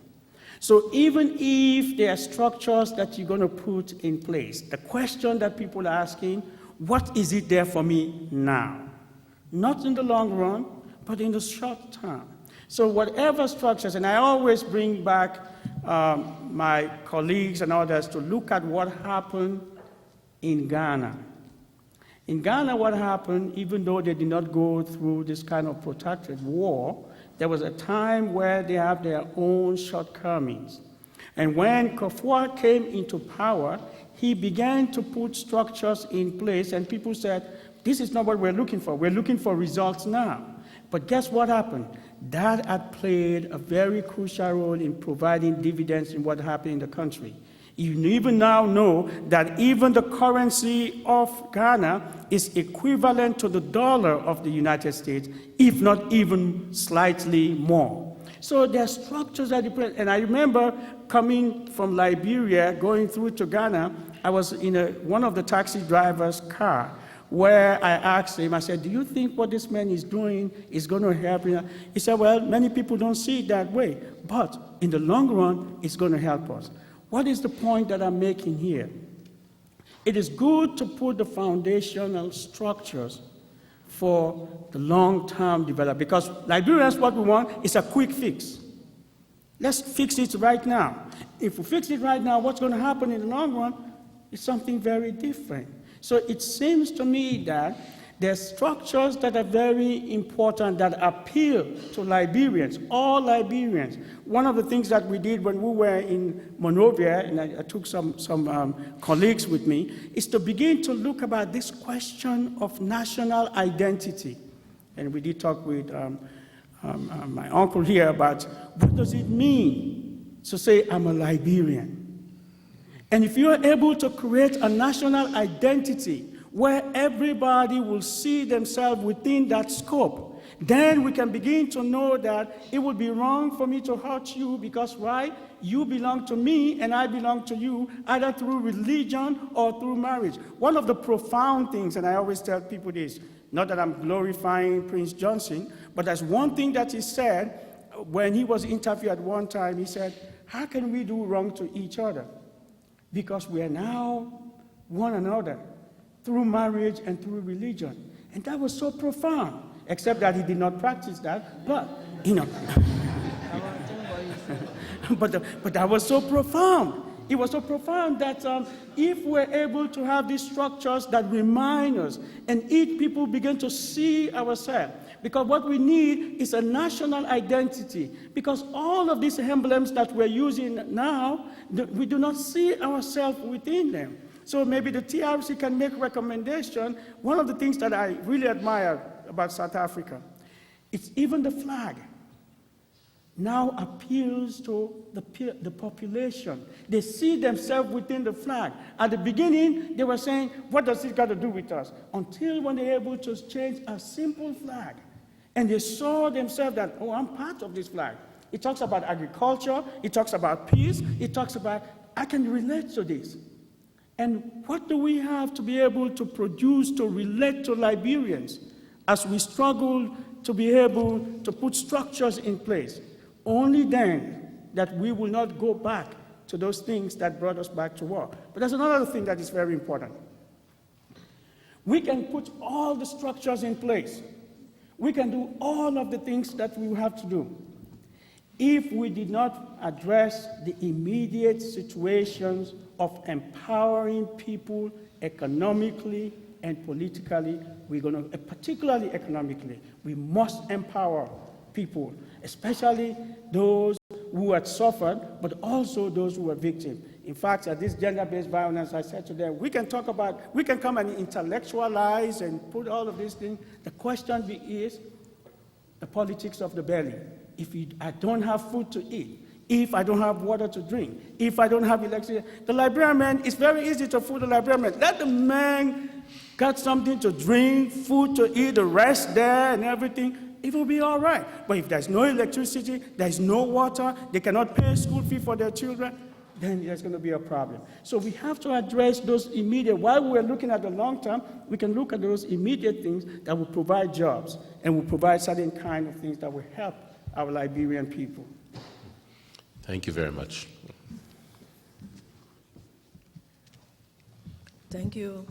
So even if there are structures that you're going to put in place, the question that people are asking, what is it there for me now? Not in the long run, but in the short term. So whatever structures, and I always bring back my colleagues and others to look at what happened in Ghana. In Ghana, what happened, even though they did not go through this kind of protracted war, there was a time where they have their own shortcomings. And when Konneh came into power, he began to put structures in place, and people said, this is not what we're looking for. We're looking for results now. But guess what happened? That had played a very crucial role in providing dividends in what happened in the country. You even now know that even the currency of Ghana is equivalent to the dollar of the United States, if not even slightly more. So there are structures that, and I remember coming from Liberia, going through to Ghana, I was in one of the taxi drivers' car, where I asked him, I said, do you think what this man is doing is going to help you? He said, well, many people don't see it that way, but in the long run, it's going to help us. What is the point that I'm making here? It is good to put the foundational structures for the long-term development, because Liberians, what we want is a quick fix. Let's fix it right now. If we fix it right now, what's going to happen in the long run is something very different. So it seems to me that there are structures that are very important that appeal to Liberians, all Liberians. One of the things that we did when we were in Monrovia, and I took some colleagues with me, is to begin to look about this question of national identity. And we did talk with my uncle here about what does it mean to say I'm a Liberian. And if you are able to create a national identity where everybody will see themselves within that scope, then we can begin to know that it would be wrong for me to hurt you because, why? You belong to me and I belong to you, either through religion or through marriage. One of the profound things, and I always tell people this, not that I'm glorifying Prince Johnson, but there's one thing that he said when he was interviewed at one time. He said, how can we do wrong to each other? Because we are now one another through marriage and through religion. And that was so profound, except that he did not practice that, but, but that was so profound. It was so profound that if we're able to have these structures that remind us, and each people begin to see ourselves, because what we need is a national identity, because all of these emblems that we're using now, we do not see ourselves within them. So maybe the TRC can make recommendation. One of the things that I really admire about South Africa, it's even the flag. now appeals to the population. They see themselves within the flag. At the beginning, they were saying, what does this got to do with us? Until when they were able to change a simple flag. And they saw themselves that, oh, I'm part of this flag. It talks about agriculture. It talks about peace. It talks about, I can relate to this. And what do we have to be able to produce to relate to Liberians as we struggle to be able to put structures in place? Only then that we will not go back to those things that brought us back to war. But there's another thing that is very important. We can put all the structures in place. We can do all of the things that we have to do. If we did not address the immediate situations of empowering people economically and politically, we're going to, particularly economically, we must empower people, especially those who had suffered, but also those who were victims. In fact, at this gender-based violence, I said to them, we can come and intellectualize and put all of these things. The question is the politics of the belly. If I don't have food to eat, if I don't have water to drink, if I don't have electricity, the Liberian man, it's very easy to fool the Liberian man. Let the man get something to drink, food to eat, the rest there and everything, it will be all right. But if there's no electricity, there's no water, they cannot pay school fee for their children, then there's going to be a problem. So we have to address those immediate, while we're looking at the long term, we can look at those immediate things that will provide jobs and will provide certain kind of things that will help our Liberian people. Thank you very much. Thank you,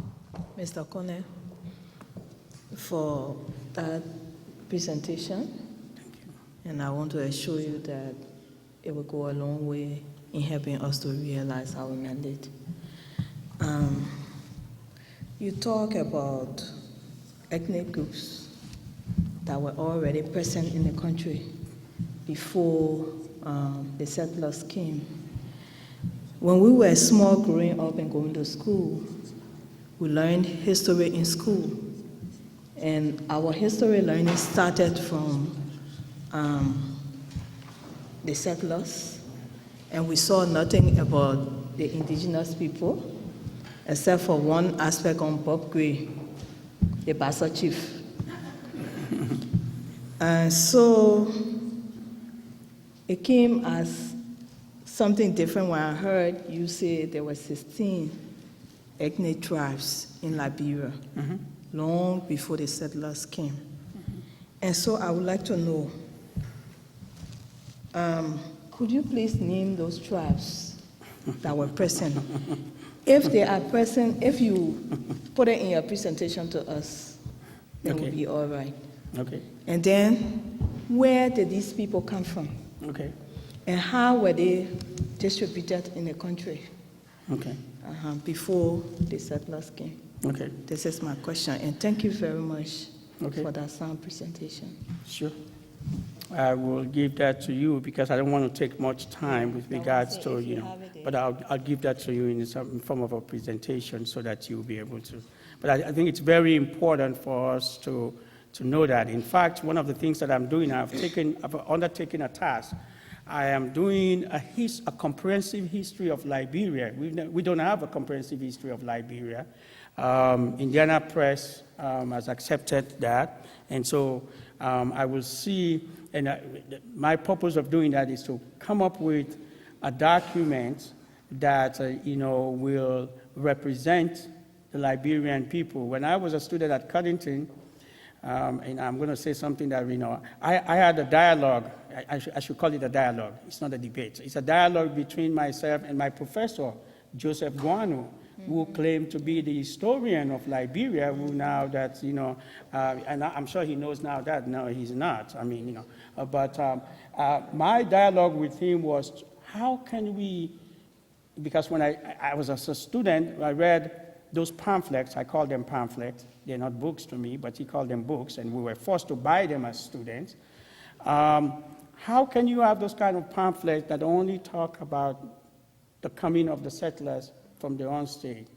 Mr. Konneh, for that presentation. Thank you. And I want to assure you that it will go a long way in helping us to realize our mandate. You talk about ethnic groups that were already present in the country before the settlers came. When we were small growing up and going to school, we learned history in school. And our history learning started from the settlers, and we saw nothing about the indigenous people, except for one aspect on Bob Gray, the Bassa chief. And so it came as something different when I heard you say there were 16 ethnic tribes in Liberia, long before the settlers came. And so I would like to know, could you please name those tribes that were present? If they are present, if you put it in your presentation to us, then Okay. we'll be all right. Okay. And then, where did these people come from? Okay. And how were they distributed in the country Okay. before the settlers came? Okay. This is my question, and thank you very much Okay. for that sound presentation. Sure. I will give that to you because I don't want to take much time with regards to, but I'll give that to you in some form of a presentation so that you'll be able to. But I think it's very important for us to know that. In fact, one of the things that I'm doing, I've undertaken a task. I am doing a comprehensive history of Liberia. We don't have a comprehensive history of Liberia. Indiana Press has accepted that, and so I will see, and my purpose of doing that is to come up with a document that will represent the Liberian people. When I was a student at Covington, and I'm going to say something that I had a dialogue. I should call it a dialogue. It's not a debate. It's a dialogue between myself and my professor, Joseph Guano, who claimed to be the historian of Liberia, who now that, and I'm sure he knows now that, no, he's not. But my dialogue with him was, how can we, because when I was a student, I read those pamphlets. I call them pamphlets. They're not books to me, but he called them books, and we were forced to buy them as students. How can you have those kind of pamphlets that only talk about the coming of the settlers from their own state,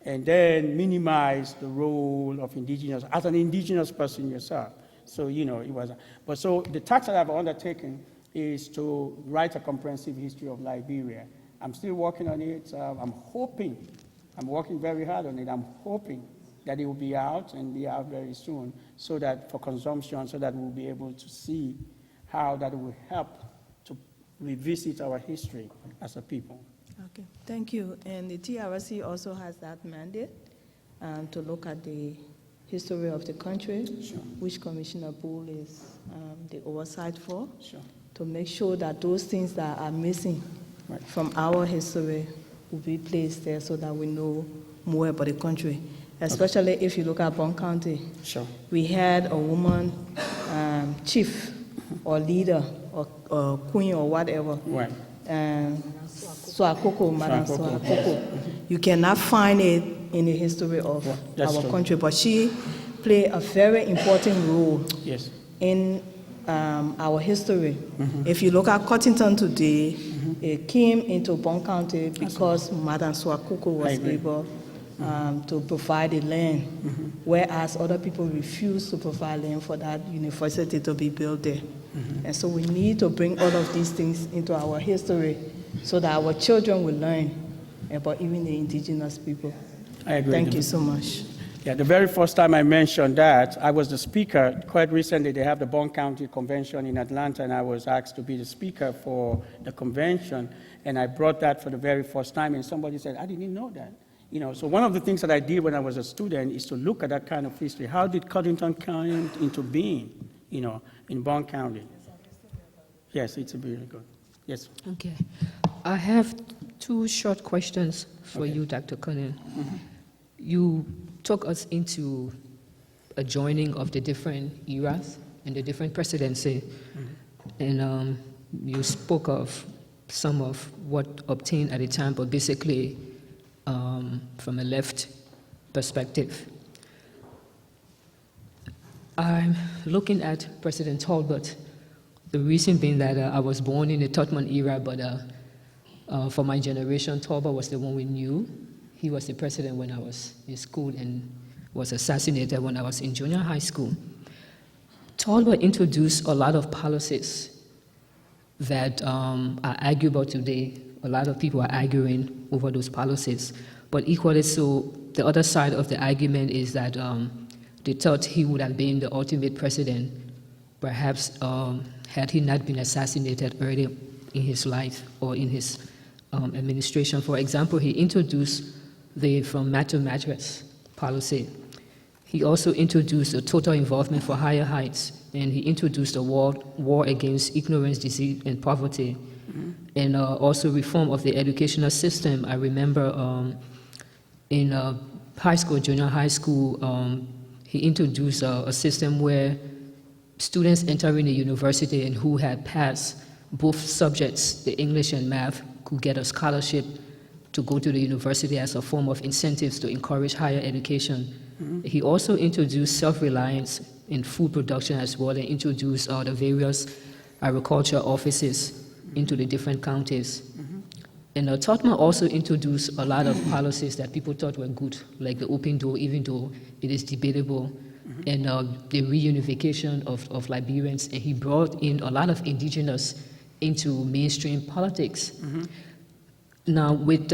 and then minimize the role of indigenous, as an indigenous person yourself? So, it was, but so the task that I've undertaken is to write a comprehensive history of Liberia. I'm still working on it. I'm working very hard on it. I'm hoping that it will be out and be out very soon so that for consumption, so that we'll be able to see how that will help to revisit our history as a people. Okay, thank you. And the TRC also has that mandate to look at the history of the country, Sure. which Commissioner Bull is the oversight for, Sure. to make sure that those things that are missing Right. from our history will be placed there so that we know more about the country. Especially if you look at Bon County. Sure. We had a woman chief or leader or queen or whatever. Right. Swakoko, Madam Swakoko. You cannot find it in the history of our country, but she played a very important role Yes. in our history. If you look at Cottington today, it came into Bon County because Madam Swakoko was able to provide the land, whereas other people refused to provide land for that university to be built there. And so we need to bring all of these things into our history so that our children will learn about even the indigenous people. I agree. Thank you so much. Yeah, the very first time I mentioned that, I was the speaker. Quite recently, they have the Bon County Convention in Atlanta, and I was asked to be the speaker for the convention. And I brought that for the very first time, and somebody said, I didn't know that. So one of the things that I did when I was a student is to look at that kind of history. How did Cottington come into being, in Bon County? Yes, it's really good. Yes. Okay. I have two short questions for you, Dr. Konneh. You took us into a joining of the different eras and the different presidency, and you spoke of some of what obtained at the time, but basically from a left perspective. I'm looking at President Talbot, the reason being that I was born in the Totman era, but for my generation, Talbot was the one we knew. He was the president when I was in school and was assassinated when I was in junior high school. Talbot introduced a lot of policies that are arguable today. A lot of people are arguing over those policies. But equally so, the other side of the argument is that they thought he would have been the ultimate president, perhaps had he not been assassinated early in his life or in his administration. For example, he introduced the from mat to mattress policy. He also introduced a total involvement for higher heights, and he introduced a war against ignorance, disease, and poverty, and also reform of the educational system. I remember in high school, junior high school, he introduced a system where students entering the university and who had passed both subjects, the English and math, could get a scholarship to go to the university as a form of incentives to encourage higher education. He also introduced self-reliance in food production as well, and introduced the various agriculture offices into the different counties. And Totman also introduced a lot of policies that people thought were good, like the open door, even though it is debatable, and the reunification of Liberians, and he brought in a lot of indigenous into mainstream politics. Now, with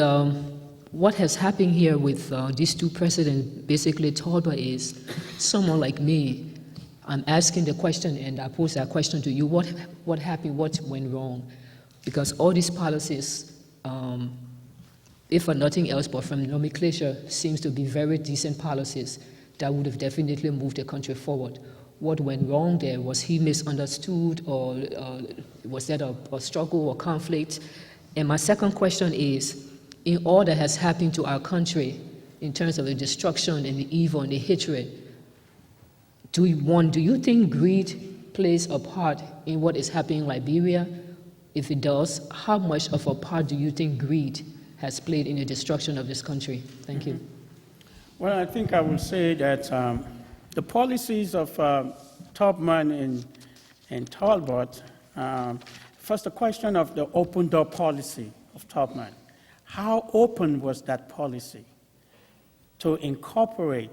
what has happened here with these two presidents, basically Talbot is someone like me. I'm asking the question, and I pose that question to you: what happened? What went wrong? Because all these policies, if for nothing else but from nomenclature, seems to be very decent policies that would have definitely moved the country forward. What went wrong there? Was he misunderstood, or was there a struggle or conflict? And my second question is, in all that has happened to our country, in terms of the destruction and the evil and the hatred, do you think greed plays a part in what is happening in Liberia? If it does, how much of a part do you think greed has played in the destruction of this country? Thank you. Well, I think I would say that the policies of Tubman and Talbot, first the question of the open door policy of Tubman. How open was that policy to incorporate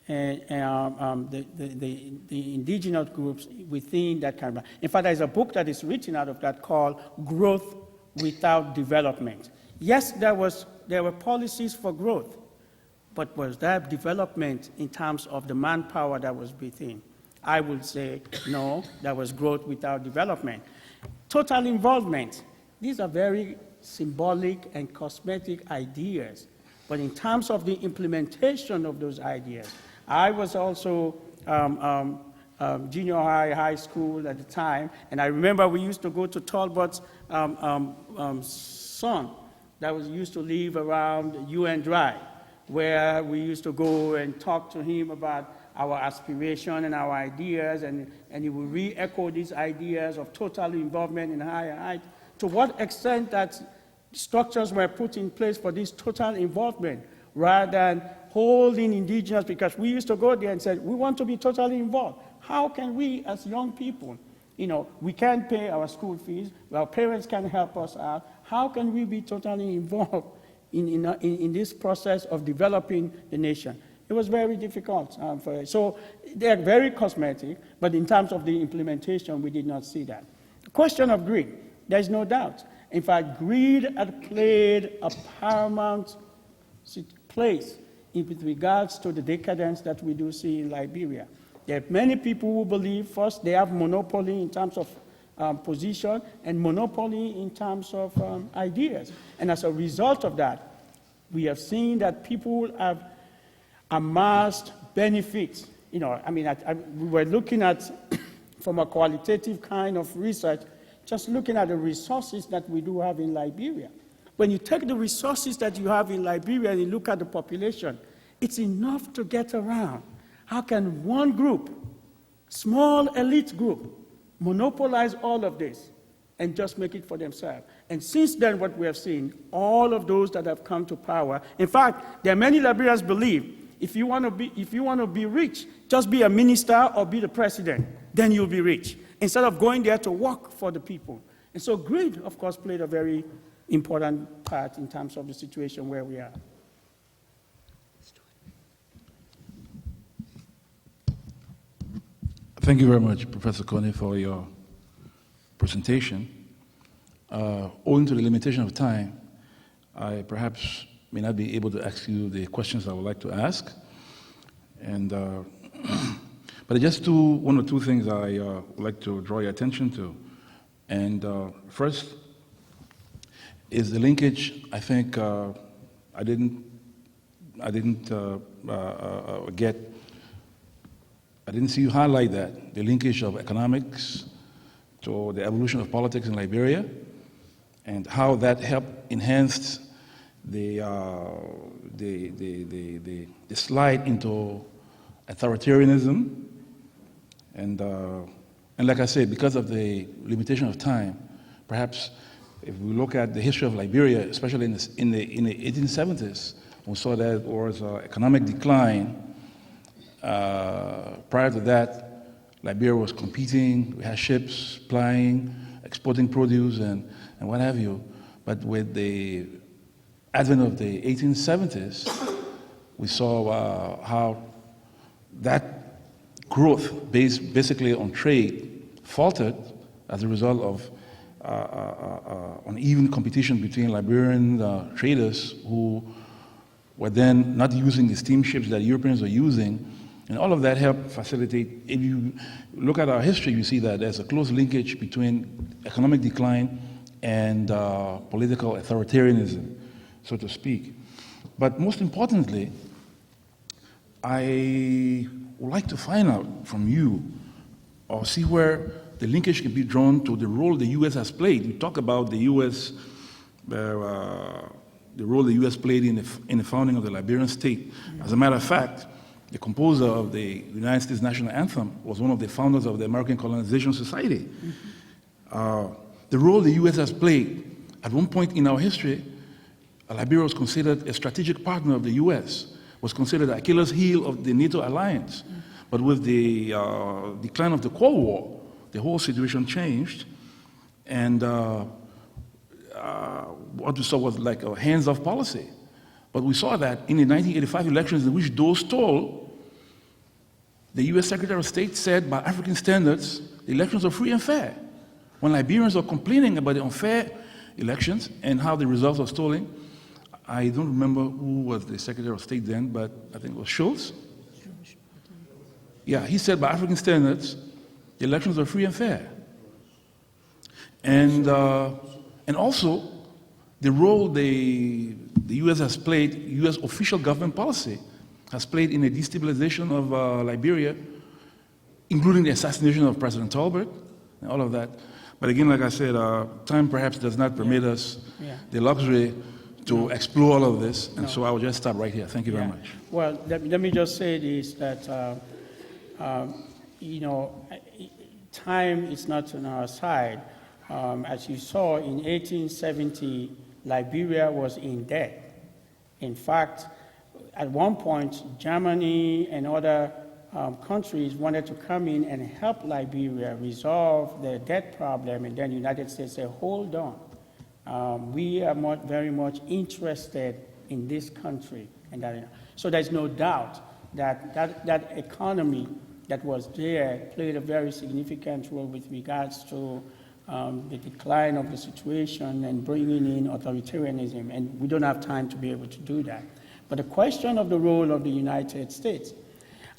and the indigenous groups within that kind of. In fact, there's a book that is written out of that called Growth Without Development. Yes, there were policies for growth, but was there development in terms of the manpower that was within? I would say no, there was growth without development. Total involvement. These are very symbolic and cosmetic ideas, but in terms of the implementation of those ideas, I was also junior high school at the time, and I remember we used to go to Talbot's son that was used to live around UN Drive, where we used to go and talk to him about our aspiration and our ideas, and he would re-echo these ideas of total involvement in higher height. To what extent that structures were put in place for this total involvement rather than holding indigenous, because we used to go there and say, we want to be totally involved. How can we as young people, we can't pay our school fees, our parents can help us out, how can we be totally involved in this process of developing the nation? It was very difficult for us. So they're very cosmetic, but in terms of the implementation, we did not see that. The question of greed, there's no doubt. In fact, greed had played a paramount place with regards to the decadence that we do see in Liberia. There are many people who believe, first, they have monopoly in terms of position and monopoly in terms of ideas. And as a result of that, we have seen that people have amassed benefits. We were looking at, from a qualitative kind of research, just looking at the resources that we do have in Liberia. When you take the resources that you have in Liberia and you look at the population, it's enough to get around. How can one group, small elite group, monopolize all of this and just make it for themselves? And since then, what we have seen, all of those that have come to power, in fact, there are many Liberians believe, if you want to be rich, just be a minister or be the president, then you'll be rich, instead of going there to work for the people. And so greed, of course, played a very important part in terms of the situation where we are. Thank you very much, Professor Konneh, for your presentation. Owing to the limitation of time, I perhaps may not be able to ask you the questions I would like to ask. But just one or two things I would like to draw your attention to. And first is the linkage. I think I didn't see you highlight that, the linkage of economics to the evolution of politics in Liberia, and how that helped enhance the slide into authoritarianism. And like I said, because of the limitation of time, perhaps if we look at the history of Liberia, especially in the 1870s, we saw that there was economic decline. Prior to that, Liberia was competing. We had ships plying, exporting produce, and what have you. But with the advent of the 1870s, we saw how that growth based basically on trade faltered as a result of uneven competition between Liberian traders who were then not using the steamships that Europeans were using. And all of that helped facilitate. If you look at our history, you see that there's a close linkage between economic decline and political authoritarianism, so to speak. But most importantly, I would like to find out from you, or see where the linkage can be drawn to the role the U.S. has played. We talk about the U.S., the role the U.S. played in the founding of the Liberian state. As a matter of fact, the composer of the United States national anthem was one of the founders of the American Colonization Society. The role the U.S. has played, at one point in our history, Liberia was considered a strategic partner of the U.S., was considered the Achilles heel of the NATO alliance. But with the decline of the Cold War, the whole situation changed, and what we saw was like a hands-off policy. But we saw that in the 1985 elections in which those stole, the U.S. Secretary of State said, by African standards, the elections are free and fair. When Liberians are complaining about the unfair elections and how the results are stolen, I don't remember who was the Secretary of State then, but I think it was Schultz. Yeah, he said, by African standards, the elections are free and fair. And also, the role the U.S. has played, U.S. official government policy has played in the destabilization of Liberia, including the assassination of President Talbot and all of that. But again, like I said, time perhaps does not permit us the luxury to explore all of this, and so I will just stop right here. Thank you very much. Well, let me just say this, that, time is not on our side. As you saw, in 1870, Liberia was in debt. In fact, at one point, Germany and other countries wanted to come in and help Liberia resolve their debt problem, and then the United States said, hold on. We are very much interested in this country. And that, so there's no doubt that economy that was there played a very significant role with regards to the decline of the situation and bringing in authoritarianism, and we don't have time to be able to do that. But the question of the role of the United States.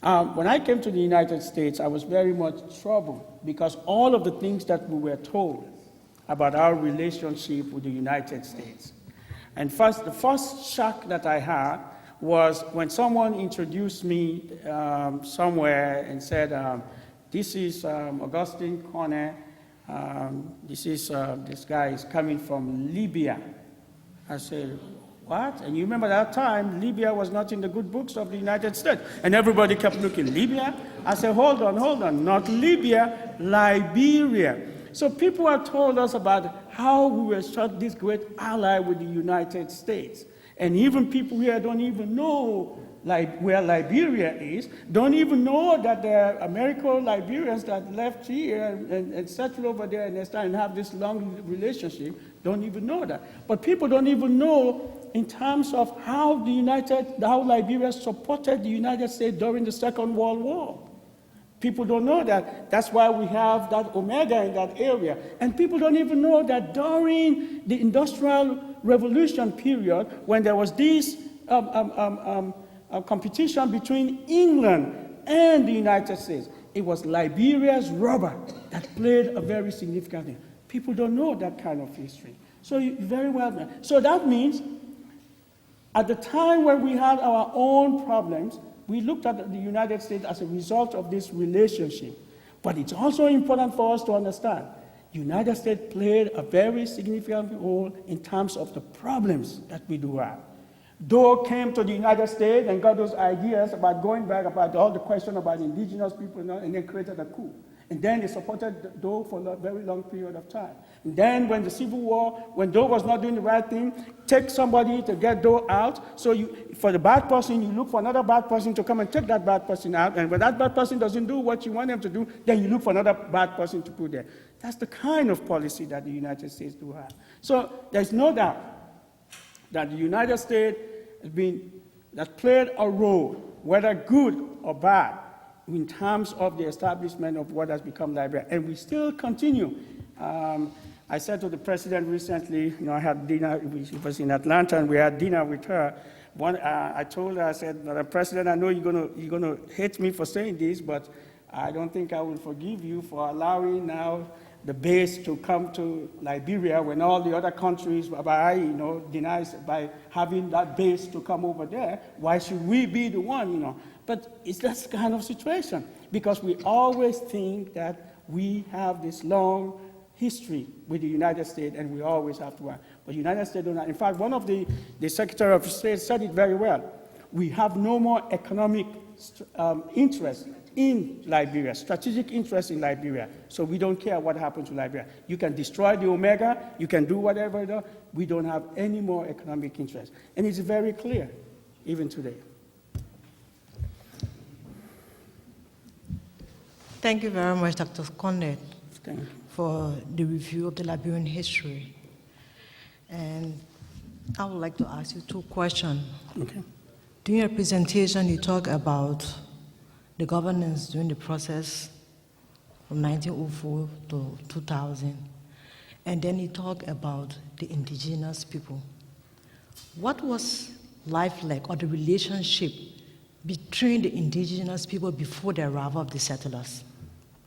When I came to the United States, I was very much troubled because all of the things that we were told about our relationship with the United States. And the first shock that I had was when someone introduced me somewhere and said, this is Augustine Konneh, this guy is coming from Libya. I said, what? And you remember that time, Libya was not in the good books of the United States. And everybody kept looking, Libya? I said, hold on, not Libya, Liberia. So people have told us about how we were such this great ally with the United States. And even people here don't even know where Liberia is, don't even know that there are Americo-Liberians that left here and settled over there and they start and have this long relationship, don't even know that. But people don't even know in terms of how Liberia supported the United States during the Second World War. People don't know that. That's why we have that Omega in that area. And people don't even know that during the Industrial Revolution period, when there was this competition between England and the United States, it was Liberia's rubber that played a very significant thing. People don't know that kind of history. So very well. So that means at the time when we had our own problems, we looked at the United States as a result of this relationship. But it's also important for us to understand the United States played a very significant role in terms of the problems that we do have. Doe came to the United States and got those ideas about going back about all the question about indigenous people and then created a coup. And then they supported Doe for a very long period of time. And then when the Civil War, when Doe was not doing the right thing, take somebody to get Doe out. So for the bad person, you look for another bad person to come and take that bad person out. And when that bad person doesn't do what you want them to do, then you look for another bad person to put there. That's the kind of policy that the United States do have. So there's no doubt that the United States has played a role, whether good or bad, in terms of the establishment of what has become Liberia. And we still continue. I said to the president recently, I had dinner, she was in Atlanta, and we had dinner with her. I told her, I said, President, I know you're going to hate me for saying this, but I don't think I will forgive you for allowing now the base to come to Liberia when all the other countries denies by having that base to come over there. Why should we be the one, But it's that kind of situation because we always think that we have this long history with the United States and we always have to work. But the United States do not. In fact, one of the Secretary of State said it very well. We have no more economic interest in Liberia, strategic interest in Liberia. So we don't care what happens to Liberia. You can destroy the Omega, you can do whatever, we don't have any more economic interest. And it's very clear, even today. Thank you very much, Dr. Konneh, for the review of the Liberian history. And I would like to ask you two questions. Okay. During your presentation, you talk about the governance during the process from 1904 to 2000. And then he talked about the indigenous people. What was life like, or the relationship between the indigenous people before the arrival of the settlers?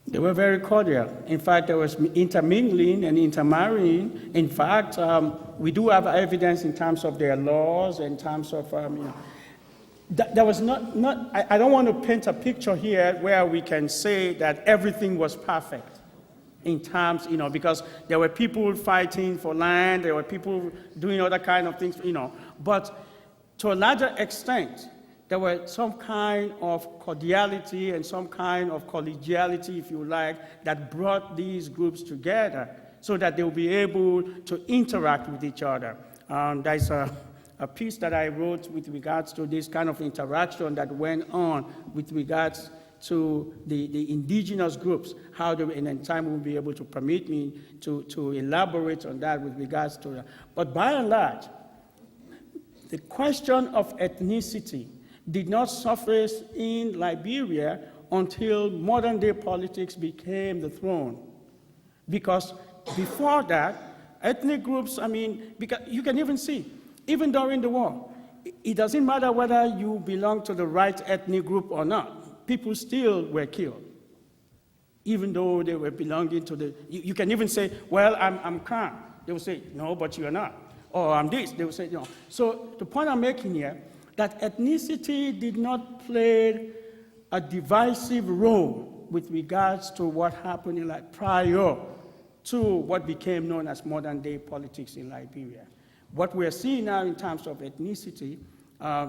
They were very cordial. In fact, there was intermingling and intermarrying. In fact, we do have evidence in terms of their laws, in terms of, there was I don't want to paint a picture here where we can say that everything was perfect in terms, because there were people fighting for land, there were people doing other kind of things, but to a larger extent, there were some kind of cordiality and some kind of collegiality, if you like, that brought these groups together so that they'll be able to interact with each other. There's a piece that I wrote with regards to this kind of interaction that went on with regards to the indigenous groups, how they, and in time will be able to permit me to elaborate on that with regards to that. But by and large, the question of ethnicity did not surface in Liberia until modern day politics became the throne. Because before that, ethnic groups, because you can even see, even during the war, it doesn't matter whether you belong to the right ethnic group or not, people still were killed. Even though they were belonging to the, you can even say, well, I'm Khan. They will say, no, but you're not. Or I'm this, they will say, no. So the point I'm making here, that ethnicity did not play a divisive role with regards to what happened in prior to what became known as modern day politics in Liberia. What we're seeing now in terms of ethnicity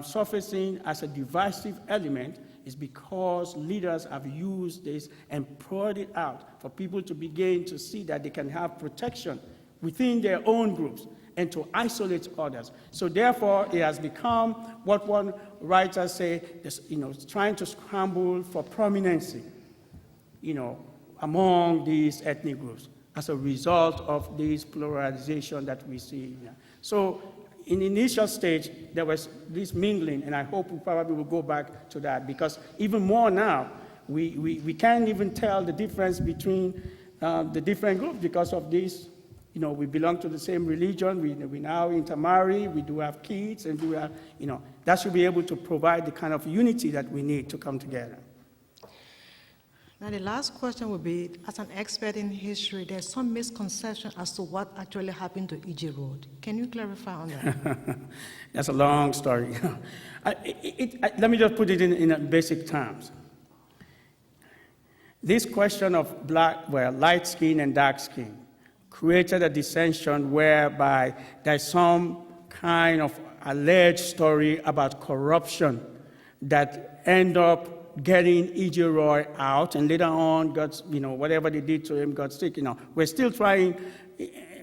surfacing as a divisive element is because leaders have used this and poured it out for people to begin to see that they can have protection within their own groups and to isolate others. So therefore, it has become what one writer say, trying to scramble for prominency, among these ethnic groups as a result of this pluralization that we see here. So in the initial stage, there was this mingling, and I hope we probably will go back to that, because even more now, we can't even tell the difference between the different groups because of this. We belong to the same religion, we now intermarry, we do have kids, and we have, that should be able to provide the kind of unity that we need to come together. Now, the last question would be, as an expert in history, there's some misconception as to what actually happened to Ije Road. Can you clarify on that? That's a long story. Let me just put it in basic terms. This question of light skin and dark skin created a dissension whereby there's some kind of alleged story about corruption that end up getting Ije Roy out, and later on got, whatever they did to him got sick. We're still trying.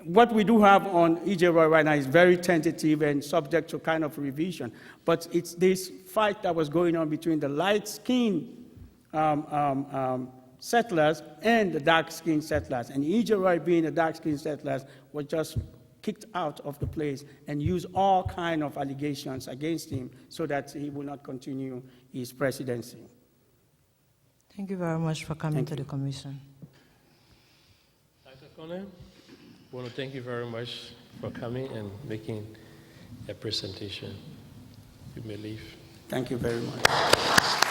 What we do have on Ije Roy right now is very tentative and subject to kind of revision. But it's this fight that was going on between the light-skinned settlers and the dark-skinned settlers. And Ije Roy, being the dark-skinned settlers, was just kicked out of the place and used all kind of allegations against him so that he will not continue his presidency. Thank you very much for coming to the commission. Dr. Konneh, I want to thank you very much for coming and making a presentation. You may leave. Thank you very much.